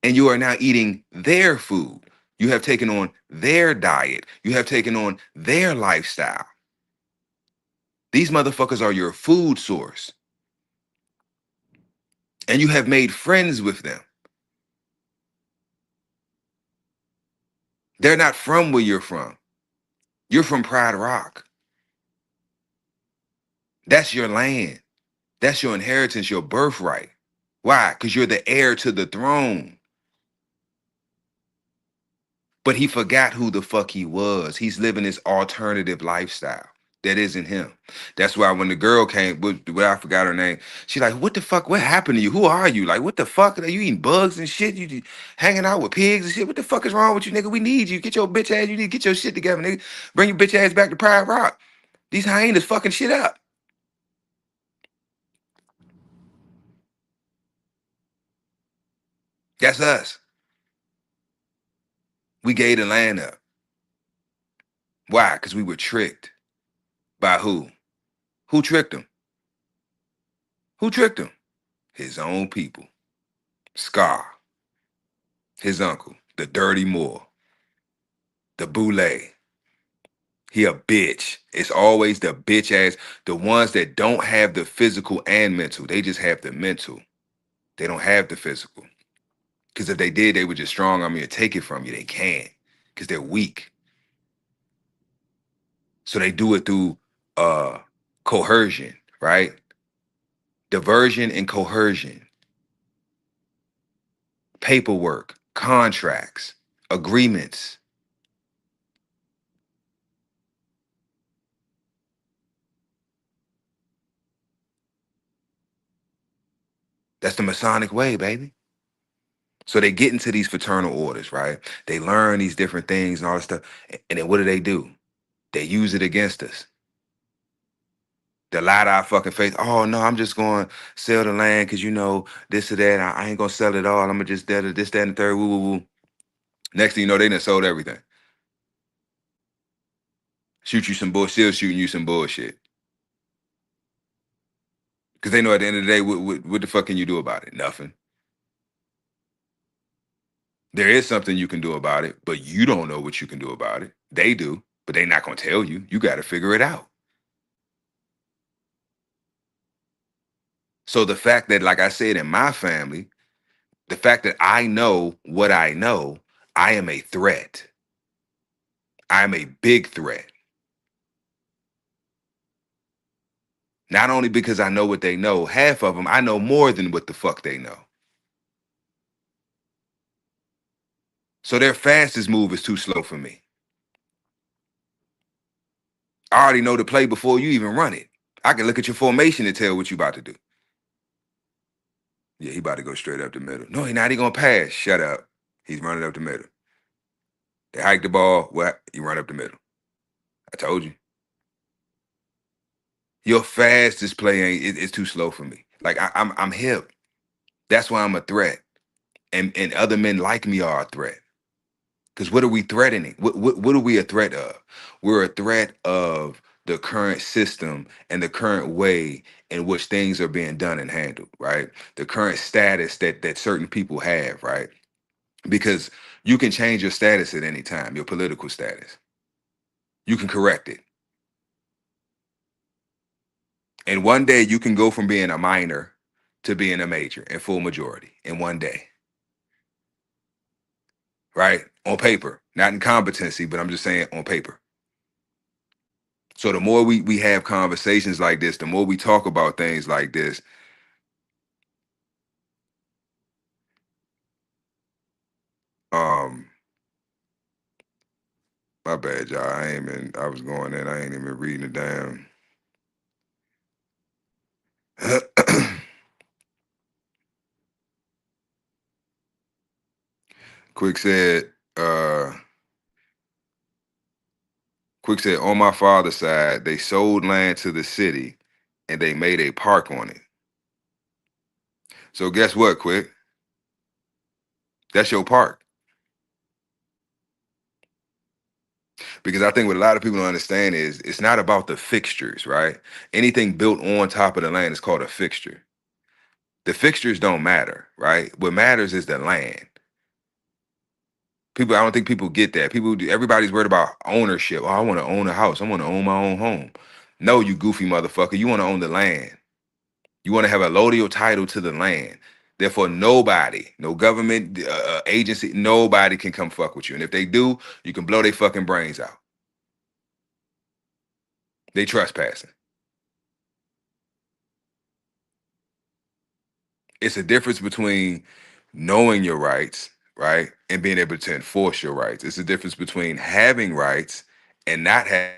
Speaker 1: and you are now eating their food. You have taken on their diet. You have taken on their lifestyle. These motherfuckers are your food source, and you have made friends with them. They're not from where you're from. You're from Pride Rock. That's your land. That's your inheritance, your birthright. Why? Because you're the heir to the throne. But he forgot who the fuck he was. He's living this alternative lifestyle. That isn't him. That's why when the girl came, I forgot her name, she like, what the fuck? What happened to you? Who are you? Like, what the fuck? Are you eating bugs and shit? You hanging out with pigs and shit? What the fuck is wrong with you, nigga? We need you. Get your bitch ass. You need to get your shit together, nigga. Bring your bitch ass back to Pride Rock. These hyenas fucking shit up. That's us. We gave the land up. Why? Because we were tricked. By who? Who tricked him? Who tricked him? His own people. Scar, his uncle, the dirty Moor, the boule. He a bitch. It's always the bitch ass, the ones that don't have the physical and mental. They just have the mental. They don't have the physical. Because if they did, they would just strong arm you and take it from you. They can't. Because they're weak. So they do it through coercion, right? Diversion and coercion. Paperwork, contracts, agreements. That's the Masonic way, baby. So they get into these fraternal orders, right? They learn these different things and all this stuff. And then what do? They use it against us. They lie to our fucking face. Oh no, I'm just going to sell the land because you know this or that. I ain't gonna sell it all. I'm gonna just this, that, and the third. Woo, woo, woo. Next thing you know, they done sold everything. Shoot you some bullshit, still shooting you some bullshit. Because they know at the end of the day, what the fuck can you do about it? Nothing. There is something you can do about it, but you don't know what you can do about it. They do, but they not gonna tell you. You got to figure it out. So the fact that, like I said, in my family, the fact that I know what I know, I am a threat. I am a big threat. Not only because I know what they know, half of them, I know more than what the fuck they know. So their fastest move is too slow for me. I already know the play before you even run it. I can look at your formation and tell what you about to do. Yeah, he about to go straight up the middle. No, he not. He gonna pass. Shut up. He's running up the middle. They hike the ball. What? You run up the middle. I told you. Your fastest play ain't. It's too slow for me. Like I'm hip. That's why I'm a threat. And other men like me are a threat. Because what are we threatening? What are we a threat of? We're a threat of the current system and the current way in which things are being done and handled, right? The current status that certain people have, right? Because you can change your status at any time, your political status. You can correct it. And one day you can go from being a minor to being a major in full majority in one day, right? On paper, not in competency, but I'm just saying on paper. So the more we have conversations like this, the more we talk about things like this, um, my bad, y'all. I was going in, I ain't even reading the damn. Quick said, uh, Quick said, on my father's side, they sold land to the city and they made a park on it. So guess what, Quick? That's your park. Because I think what a lot of people don't understand is it's not about the fixtures, right? Anything built on top of the land is called a fixture. The fixtures don't matter, right? What matters is the land. People, I don't think people get that. Everybody's worried about ownership. Oh, I want to own a house. I want to own my own home. No, you goofy motherfucker. You want to own the land. You want to have a allodial title to the land. Therefore, nobody, no government agency, nobody can come fuck with you. And if they do, you can blow their fucking brains out. They trespassing. It's a difference between knowing your rights, right, and being able to enforce your rights. It's a difference between having rights and not having.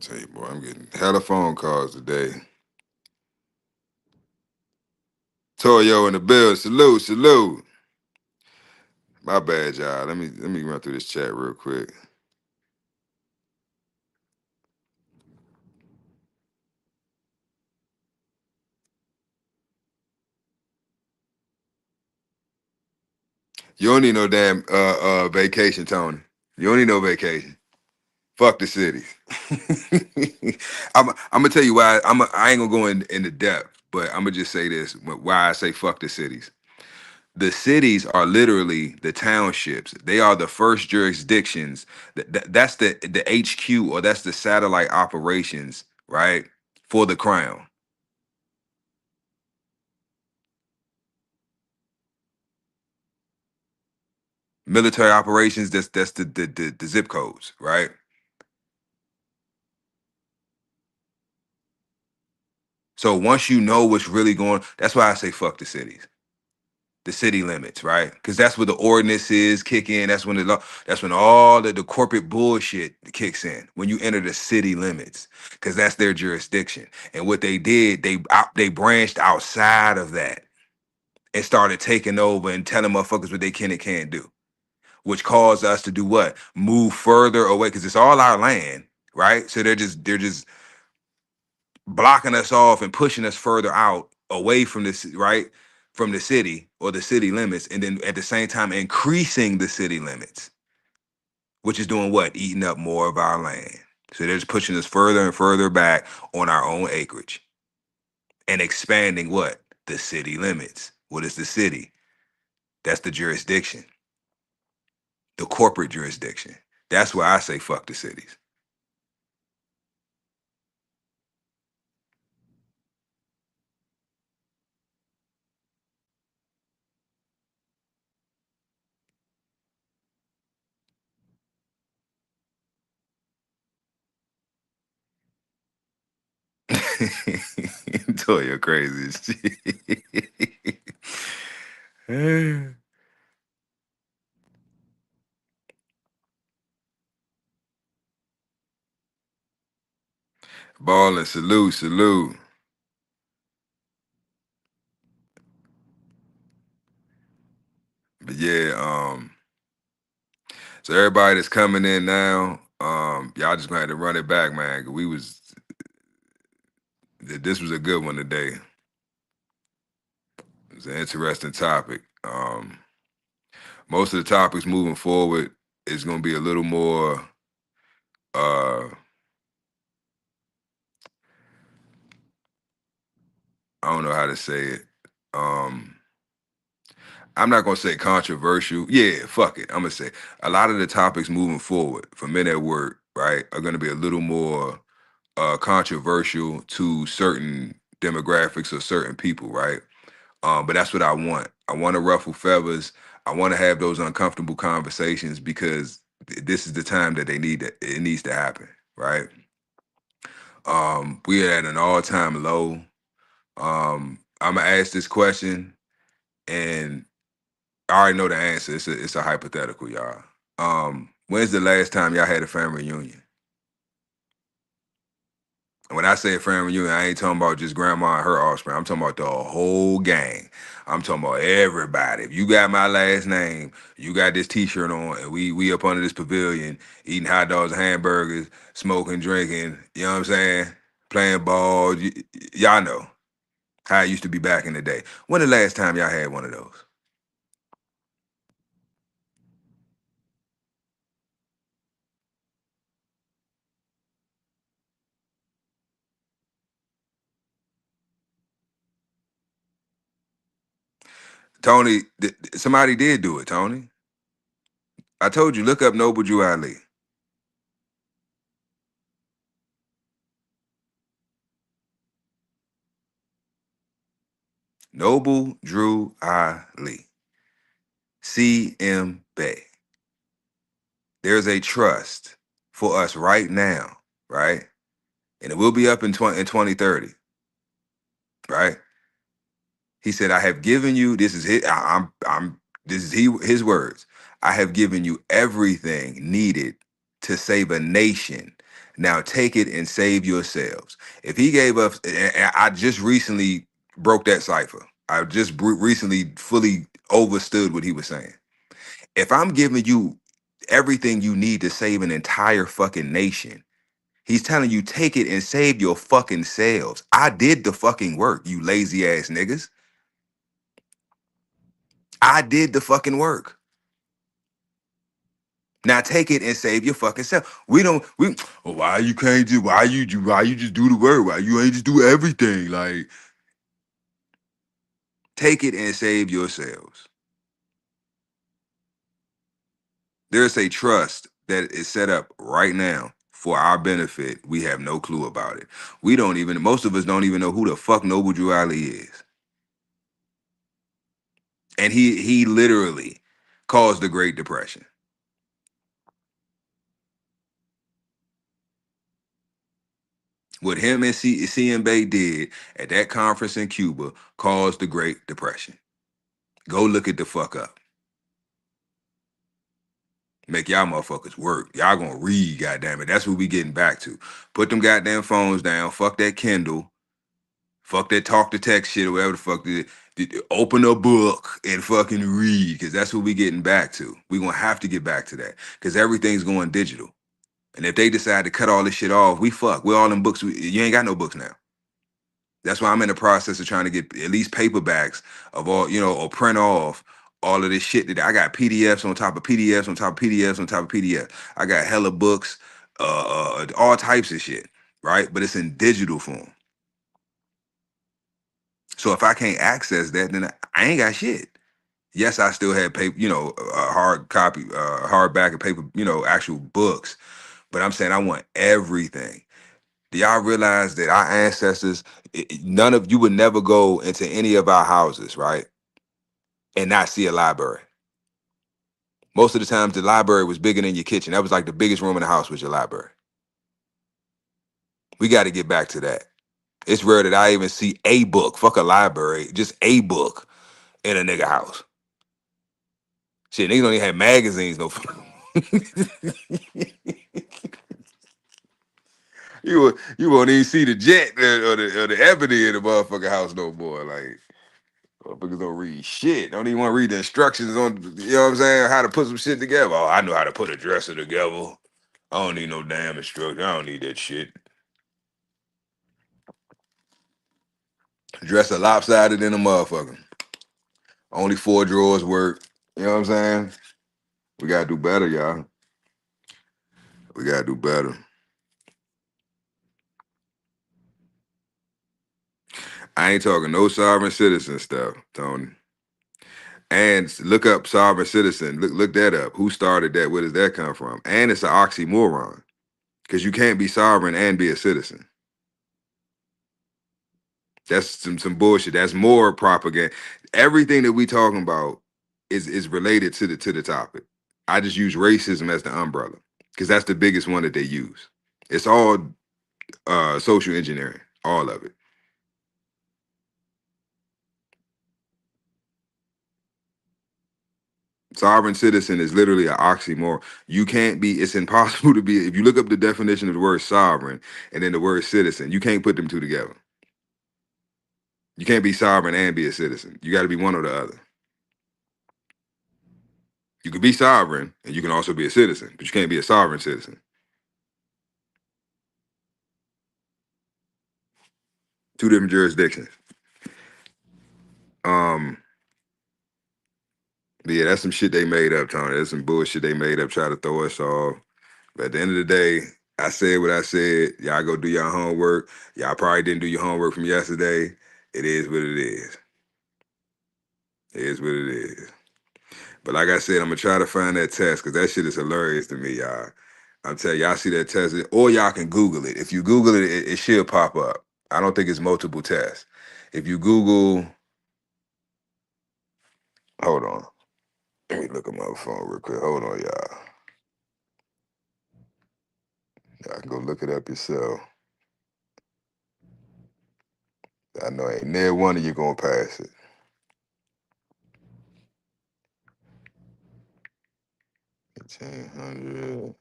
Speaker 1: Tell you, boy, I'm getting hella phone calls today. Toyo in the bill. Salute, salute. My bad, y'all. Let me run through this chat real quick. You don't need no damn vacation, Tony. You don't need no vacation. Fuck the cities. I'm gonna tell you why. I ain't gonna go into depth, but I'm gonna just say this: why I say fuck the cities. The cities are literally the townships. They are the first jurisdictions. That's the HQ, or that's the satellite operations, right, for the crown. Military operations. That's the zip codes, right? So once you know what's really going, that's why I say fuck the cities, the city limits, right? Because that's where the ordinances kick in. That's when that's when all the corporate bullshit kicks in, when you enter the city limits, because that's their jurisdiction. And what they did, they branched outside of that and started taking over and telling motherfuckers what they can and can't do, which caused us to do what? Move further away, because it's all our land, right? So they're just blocking us off and pushing us further out away from this, right, from the city or the city limits, and then at the same time increasing the city limits, which is doing what? Eating up more of our land. So they're just pushing us further and further back on our own acreage and expanding what? The city limits. What is the city? That's the jurisdiction, the corporate jurisdiction. That's why I say fuck the cities. Toya crazy as shit. Ballin', salute, salute. yeah. So everybody that's coming in now, y'all just gonna have to run it back, man. 'Cause this was a good one today. It's an interesting topic. Most of the topics moving forward is gonna be a little more. Uh, I don't know how to say it. Um, I'm not gonna say controversial. Yeah, fuck it. I'm gonna say a lot of the topics moving forward for men at work, right, are gonna be a little more controversial to certain demographics or certain people, right? But that's what I want. I want to ruffle feathers. I want to have those uncomfortable conversations because this is the time that they need it. It needs to happen, right? We are at an all-time low. I'm gonna ask this question, and I already know the answer. It's a hypothetical, y'all. When's the last time y'all had a family reunion? And when I say a family reunion, I ain't talking about just grandma and her offspring. I'm talking about the whole gang. I'm talking about everybody. If you got my last name, you got this T-shirt on, and we up under this pavilion eating hot dogs and hamburgers, smoking, drinking. You know what I'm saying? Playing ball. Y'all know how it used to be back in the day. When the last time y'all had one of those? Tony, somebody did do it. Tony, I told you, look up Noble Drew Ali. Noble Drew Ali. CM Bay. There's a trust for us right now, right? And it will be up in 2030, right? He said, I have given you, this is his, I'm this is his words. I have given you everything needed to save a nation. Now take it and save yourselves. If he gave us, and I just recently broke that cipher. I just recently fully understood what he was saying. If I'm giving you everything you need to save an entire fucking nation, he's telling you take it and save your fucking selves. I did the fucking work, you lazy ass niggas. I did the fucking work. Now take it and save your fucking self. Why you can't do why you just do the work? Why you ain't just do everything? Like take it and save yourselves. There's a trust that is set up right now for our benefit. We have no clue about it. Most of us don't even know who the fuck Noble Drew Ali is. And he literally caused the Great Depression. What him and CM Bay did at that conference in Cuba caused the Great Depression. Go look it the fuck up. Make y'all motherfuckers work. Y'all gonna read, goddamn it. That's what we getting back to. Put them goddamn phones down. Fuck that Kindle. Fuck that talk to text shit or whatever the fuck. Open a book and fucking read, because that's what we getting back to. We gonna have to get back to that because everything's going digital. And if they decide to cut all this shit off, we fuck. We're all in books. You ain't got no books now. That's why I'm in the process of trying to get at least paperbacks of all, or print off all of this shit that I got PDFs on top of PDFs on top of PDFs on top of PDFs. I got hella books, all types of shit, right? But it's in digital form. So if I can't access that, then I ain't got shit. Yes, I still had paper, hard copy, hardback and paper, actual books. But I'm saying I want everything. Do y'all realize that our ancestors, none of you would never go into any of our houses, right? And not see a library. Most of the times the library was bigger than your kitchen. That was like the biggest room in the house was your library. We got to get back to that. It's rare that I even see a book, fuck a library, just a book in a nigga house. Shit, niggas don't even have magazines, no. You won't even see the jet or the ebony in the motherfucking house no more. Like, Motherfuckers don't read shit. Don't even want to read the instructions on, you know what I'm saying, how to put some shit together. Oh, I know how to put a dresser together. I don't need no damn instruction. I don't need that shit. Dresser lopsided in a motherfucker. Only 4 drawers work. You know what I'm saying? We gotta do better, y'all. We gotta do better. I ain't talking no sovereign citizen stuff, Tony. And look up sovereign citizen. Look that up. Who started that? Where does that come from? And it's an oxymoron because you can't be sovereign and be a citizen. That's some bullshit. That's more propaganda. Everything that we talking about is related to the topic. I just use racism as the umbrella because that's the biggest one that they use. It's all social engineering, all of it. Sovereign citizen is literally an oxymoron. You can't be, it's impossible to be, if you look up the definition of the word sovereign and then the word citizen, you can't put them two together. You can't be sovereign and be a citizen. You got to be one or the other. You can be sovereign and you can also be a citizen, but you can't be a sovereign citizen. Two different jurisdictions. Um, but yeah, that's some shit they made up, Tony. That's some bullshit they made up, try to throw us off. But at the end of the day, I said what I said. Y'all go do your homework. Y'all probably didn't do your homework from yesterday. It is what it is. It is what it is. But like I said, I'm gonna try to find that test because that shit is hilarious to me, y'all. I'm telling y'all, see that test, or y'all can Google it. If you Google it, it should pop up. I don't think it's multiple tests. If you Google, hold on. Let me look at my phone real quick. Hold on, y'all. Y'all can go look it up yourself. I know ain't near one of you gonna pass it. 1800.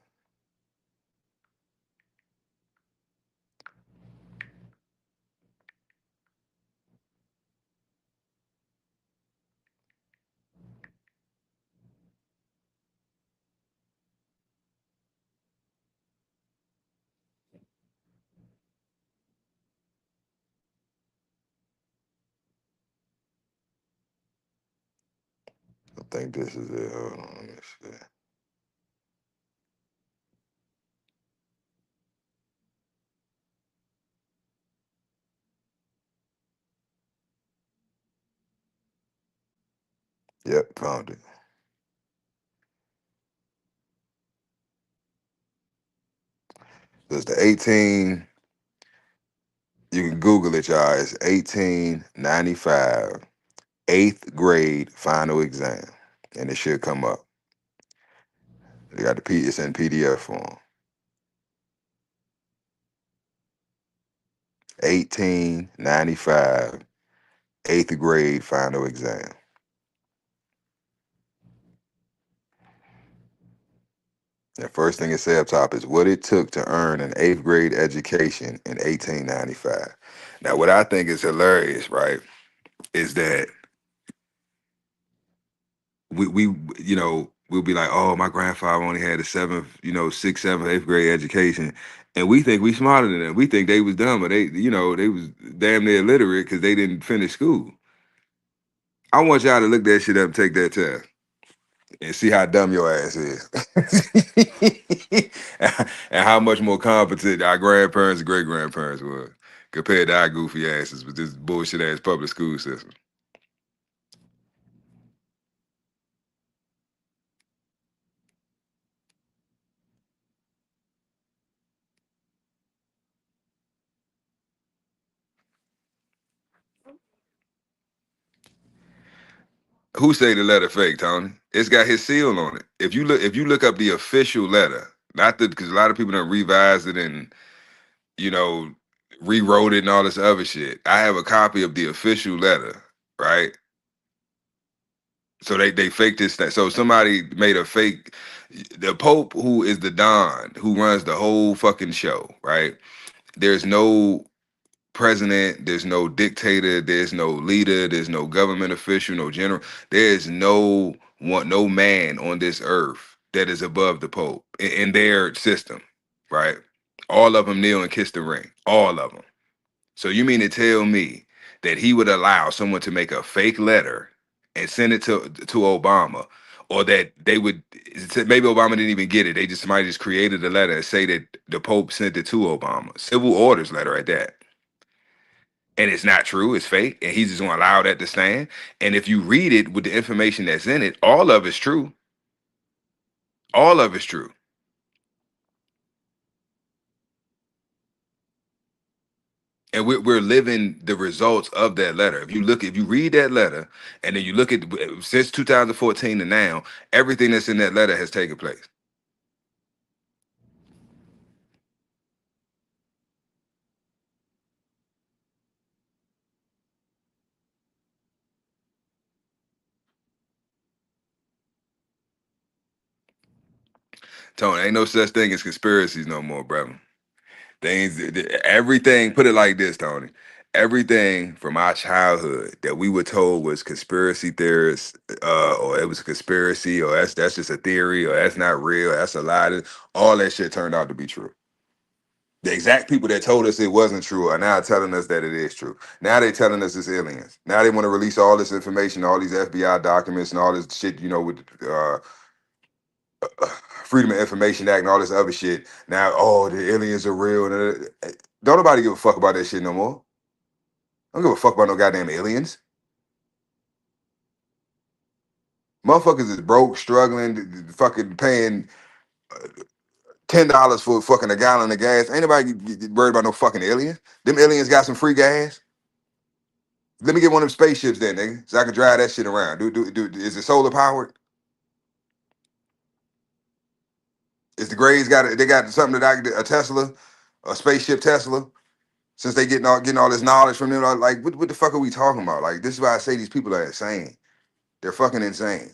Speaker 1: I think this is it. Hold on, let me see. Yep, found it. There's the 18. You can Google it, y'all. It's 1895 eighth grade final exam, and it should come up. They got the it's in PDF form. 1895 eighth grade final exam. The first thing it said up top is what it took to earn an eighth grade education in 1895. Now, what I think is hilarious, right, is that we we'll be like, oh, my grandfather only had a seventh, sixth, seventh, eighth grade education, and we think we smarter than them. We think they was dumb, but they was damn near illiterate because they didn't finish school. I want y'all to look that shit up and take that test and see how dumb your ass is, and how much more competent our grandparents and great grandparents were compared to our goofy asses with this bullshit ass public school system. Who say the letter fake, Tony? It's got his seal on it. If you look up the official letter, not the because a lot of people don't revise it and you know rewrote it and all this other shit. I have a copy of the official letter, right? So they faked this thing. So somebody made a fake. The Pope, who is the Don, who runs the whole fucking show, right? There's no president, there's no dictator, there's no leader, there's no government official, no general. There's no man on this earth that is above the Pope in their system, right? All of them kneel and kiss the ring. All of them. So you mean to tell me that he would allow someone to make a fake letter and send it to Obama, or that they would maybe Obama didn't even get it. They just somebody just created a letter and say that the Pope sent it to Obama. Civil orders letter at that. And it's not true, it's fake, and he's just gonna allow that to stand. And if you read it with the information that's in it, all of it's true. All of it's true. And we're living the results of that letter. If you read that letter, and then you look at since 2014 to now, everything that's in that letter has taken place. Tony, ain't no such thing as conspiracies no more, brother. Things, everything. Put it like this, Tony. Everything from our childhood that we were told was conspiracy theorists, or it was a conspiracy, or that's just a theory, or that's not real, that's a lie. All that shit turned out to be true. The exact people that told us it wasn't true are now telling us that it is true. Now they're telling us it's aliens. Now they want to release all this information, all these FBI documents, and all this shit, with Freedom of Information Act and all this other shit. Now, oh, the aliens are real. Don't nobody give a fuck about that shit no more. Don't give a fuck about no goddamn aliens. Motherfuckers is broke, struggling, fucking paying $10 for fucking a gallon of gas. Ain't nobody worried about no fucking aliens. Them aliens got some free gas. Let me get one of them spaceships then, nigga, so I can drive that shit around. Is it solar powered? Is the Grays they got something that a Tesla, a spaceship Tesla? Since they getting all this knowledge from them, like what the fuck are we talking about? Like, this is why I say these people are insane. They're fucking insane.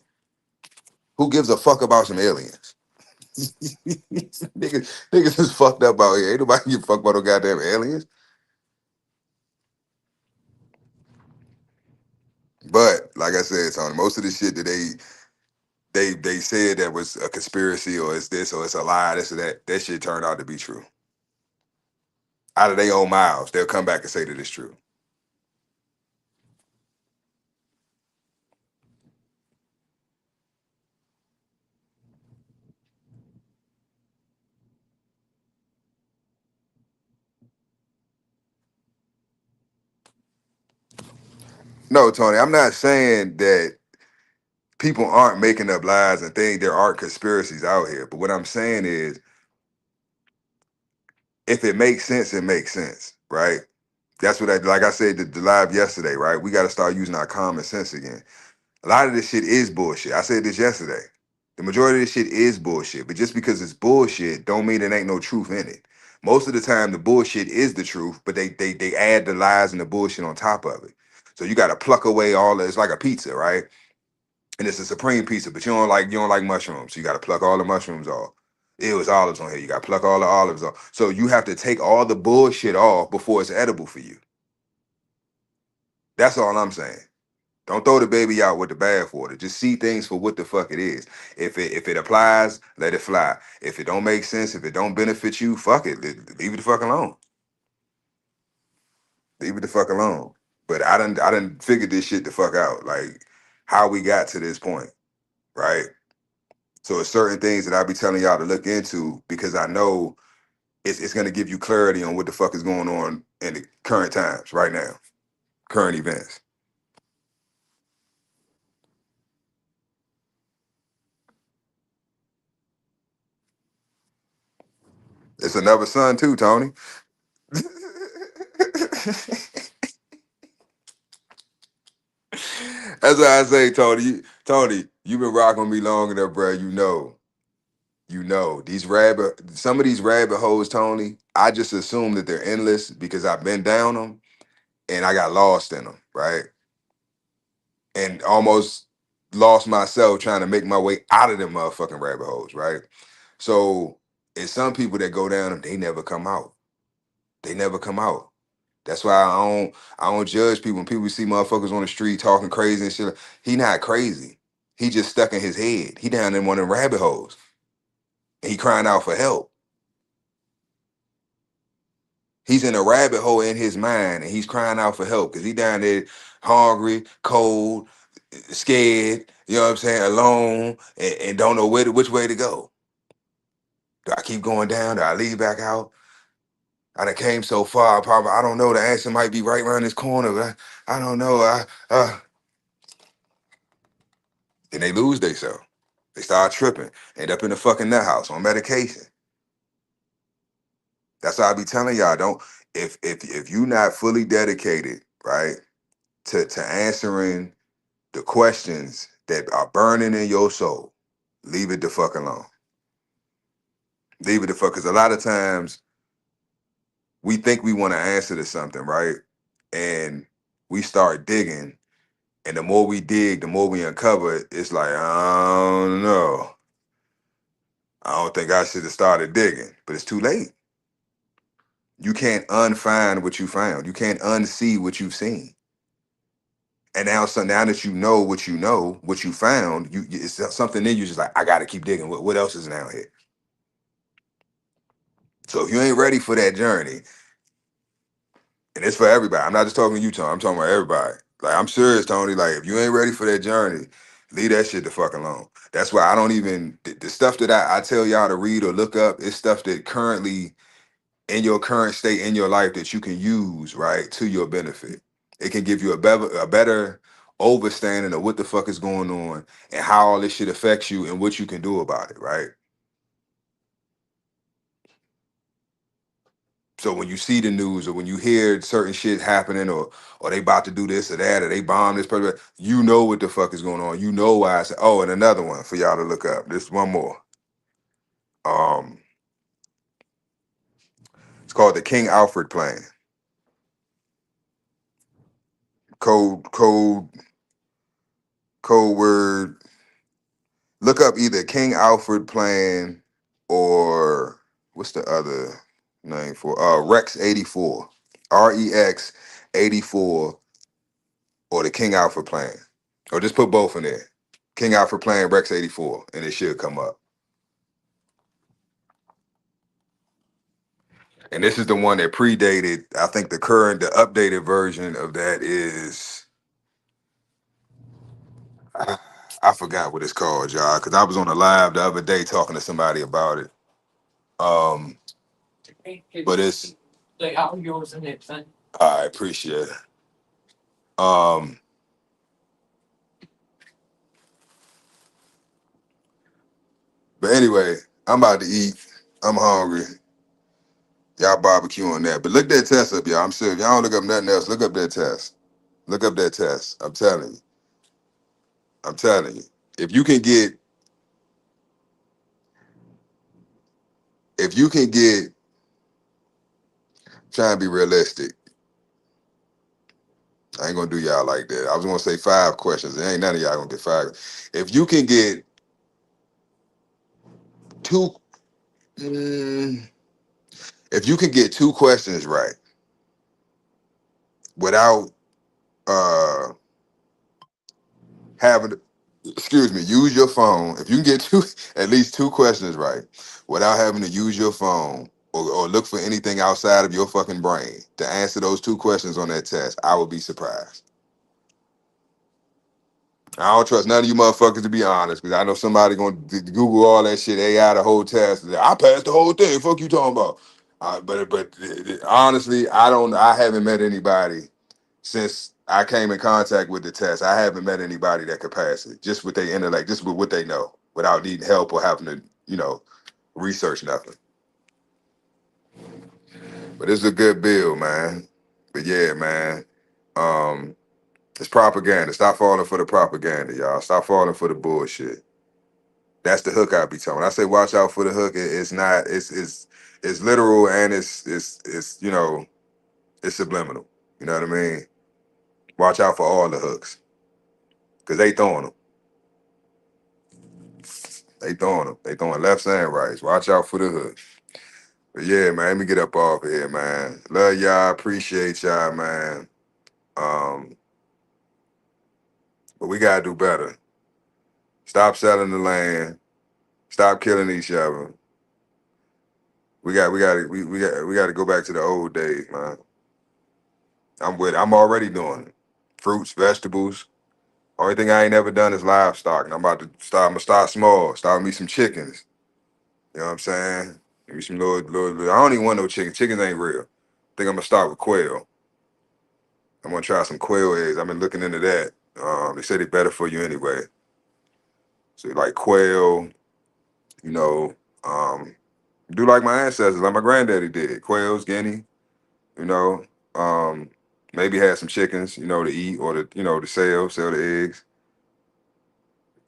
Speaker 1: Who gives a fuck about some aliens? niggas is fucked up out here. Ain't nobody give a fuck about no goddamn aliens. But like I said, Tony, most of the shit that they said that was a conspiracy, or it's this or it's a lie, this or that shit turned out to be true. Out of their own mouths, they'll come back and say that it's true. No, Tony, I'm not saying that people aren't making up lies and think there aren't conspiracies out here. But what I'm saying is, if it makes sense, it makes sense, right? That's what like I said the live yesterday, right? We got to start using our common sense again. A lot of this shit is bullshit. I said this yesterday. The majority of this shit is bullshit, but just because it's bullshit don't mean there ain't no truth in it. Most of the time, the bullshit is the truth, but they add the lies and the bullshit on top of it. So you got to pluck away all that. It's like a pizza, right? And it's a supreme pizza, but you don't like mushrooms. So you got to pluck all the mushrooms off. It was olives on here. You got to pluck all the olives off. So you have to take all the bullshit off before it's edible for you. That's all I'm saying. Don't throw the baby out with the bathwater. Just see things for what the fuck it is. If it applies, let it fly. If it don't make sense, if it don't benefit you, fuck it. Leave it the fuck alone. Leave it the fuck alone. But I done figured this shit the fuck out. Like, how we got to this point, right? So it's certain things that I be telling y'all to look into, because I know it's gonna give you clarity on what the fuck is going on in the current times right now, current events. It's another son too, Tony. That's why I say, Tony. Tony, you've been rocking with me long enough, bro. Some of these rabbit holes, Tony. I just assume that they're endless because I've been down them and I got lost in them, right? And almost lost myself trying to make my way out of them motherfucking rabbit holes, right? So it's some people that go down them, they never come out. They never come out. That's why I don't judge people. When people see motherfuckers on the street talking crazy and shit, he not crazy. He just stuck in his head. He down in one of them rabbit holes. And he crying out for help. He's in a rabbit hole in his mind and he's crying out for help because he down there hungry, cold, scared, you know what I'm saying, alone, and don't know which way to go. Do I keep going down? Do I leave back out? I done came so far. I don't know. The answer might be right around this corner. But I don't know. Then they lose themselves. They start tripping. End up in the fucking nut house on medication. That's why I be telling y'all. Don't if you not fully dedicated, right, to answering the questions that are burning in your soul, leave it the fuck alone. Leave it the fuck. Because a lot of times we think we want to answer to something, right? And we start digging. And the more we dig, the more we uncover, it's like, I don't know. I don't think I should have started digging. But it's too late. You can't unfind what you found. You can't unsee what you've seen. And now, so now that you know, what you found, it's something in you just like, I got to keep digging. What else is down here? So if you ain't ready for that journey, and it's for everybody. I'm not just talking to you, Tony. I'm talking about everybody. Like, I'm serious, Tony. Like, if you ain't ready for that journey, leave that shit the fuck alone. That's why I don't even the stuff that I tell y'all to read or look up is stuff that currently in your current state in your life that you can use, right, to your benefit. It can give you a better understanding of what the fuck is going on and how all this shit affects you and what you can do about it, right? So when you see the news or when you hear certain shit happening or they about to do this or that or they bomb this person, you know what the fuck is going on. You know why I said, oh, and another one for y'all to look up. This one more. Um, it's called the King Alfred Plan. Code code word. Look up either King Alfred Plan or what's the other name for Rex 84. REX 84 or the King Alfred Plan. Or just put both in there. King Alfred Plan Rex 84 and it should come up. And this is the one that predated. I think the updated version of that is I forgot what it's called, y'all, because I was on a live the other day talking to somebody about it. Um, but it's I appreciate it. Um, but anyway, I'm about to eat. I'm hungry. Y'all barbecue on that. But look that test up, y'all. I'm serious. Y'all don't look up nothing else. Look up that test. Look up that test. I'm telling you. I'm telling you. If you can get, if you can get, trying to be realistic. I ain't gonna do y'all like that. I was gonna say 5 questions. There ain't none of y'all gonna get 5. If you can get two, mm, if you can get 2 questions right without uh having to, excuse me, use your phone. If you can get at least 2 questions right without having to use your phone or look for anything outside of your fucking brain to answer those 2 questions on that test, I would be surprised. I don't trust none of you motherfuckers to be honest, because I know somebody gonna Google all that shit, AI the whole test. I passed the whole thing. Fuck you talking about? But honestly, I haven't met anybody since I came in contact with the test. I haven't met anybody that could pass it just with their intellect, just with what they know, without needing help or having to, research nothing. But it's a good bill, man. But yeah, man. Um, it's propaganda. Stop falling for the propaganda, y'all. Stop falling for the bullshit. That's the hook I be telling. When I say watch out for the hook, it's not. It's literal and it's it's subliminal. You know what I mean? Watch out for all the hooks because they throwing them. They throwing them. They throwing lefts and rights. Watch out for the hook. But yeah, man, let me get up off of here, man. Love y'all, appreciate y'all, man. Um, but we gotta do better. Stop selling the land. Stop killing each other. We got to go back to the old days, man. I'm with it. I'm already doing it. Fruits, vegetables. Only thing I ain't never done is livestock. And I'm about to start. I'm gonna start small. Start with me some chickens. You know what I'm saying? Give me some little. I don't even want no chicken. Chickens ain't real. I think I'm gonna start with quail. I'm gonna try some quail eggs. I've been looking into that. They say they're better for you anyway. So like quail, you know, um, do like my ancestors, like my granddaddy did. Quails, guinea, you know. Um, maybe have some chickens, to eat or to sell the eggs.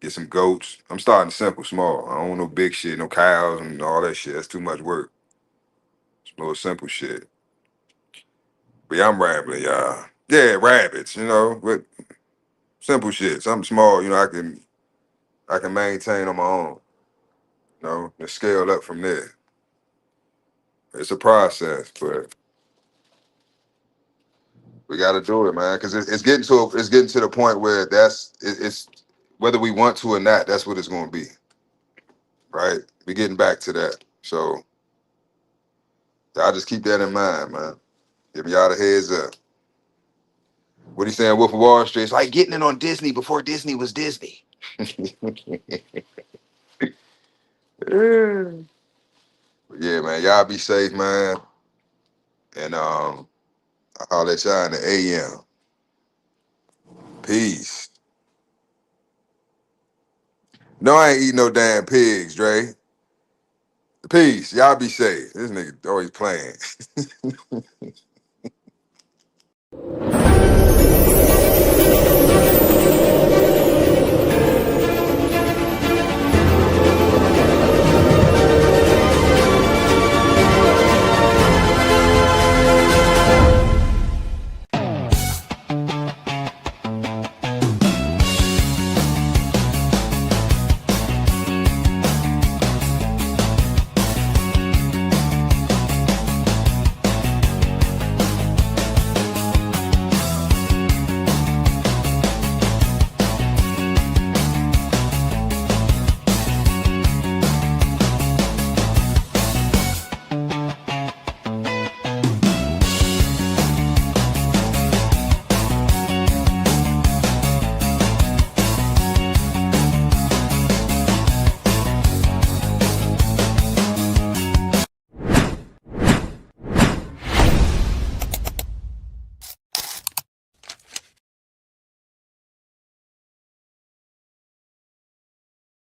Speaker 1: Get some goats. I'm starting simple, small. I don't want no big shit, no cows and all that shit. That's too much work. Some little simple shit. But yeah, I'm rambling, y'all. Yeah, rabbits, but simple shit. Something small, I can maintain on my own, and scale up from there. It's a process, but we got to do it, man, because it's getting to the point where it's whether we want to or not, that's what it's going to be, right? We're getting back to that, so y'all just keep that in mind, man. Give y'all the heads up. What he saying, Wolf of Wall Street? It's like getting it on Disney before Disney was Disney. Yeah, man. Y'all be safe, man. And I'll let y'all in the AM. Peace. No, I ain't eating no damn pigs, Dre. Peace. Y'all be safe. This nigga always playing.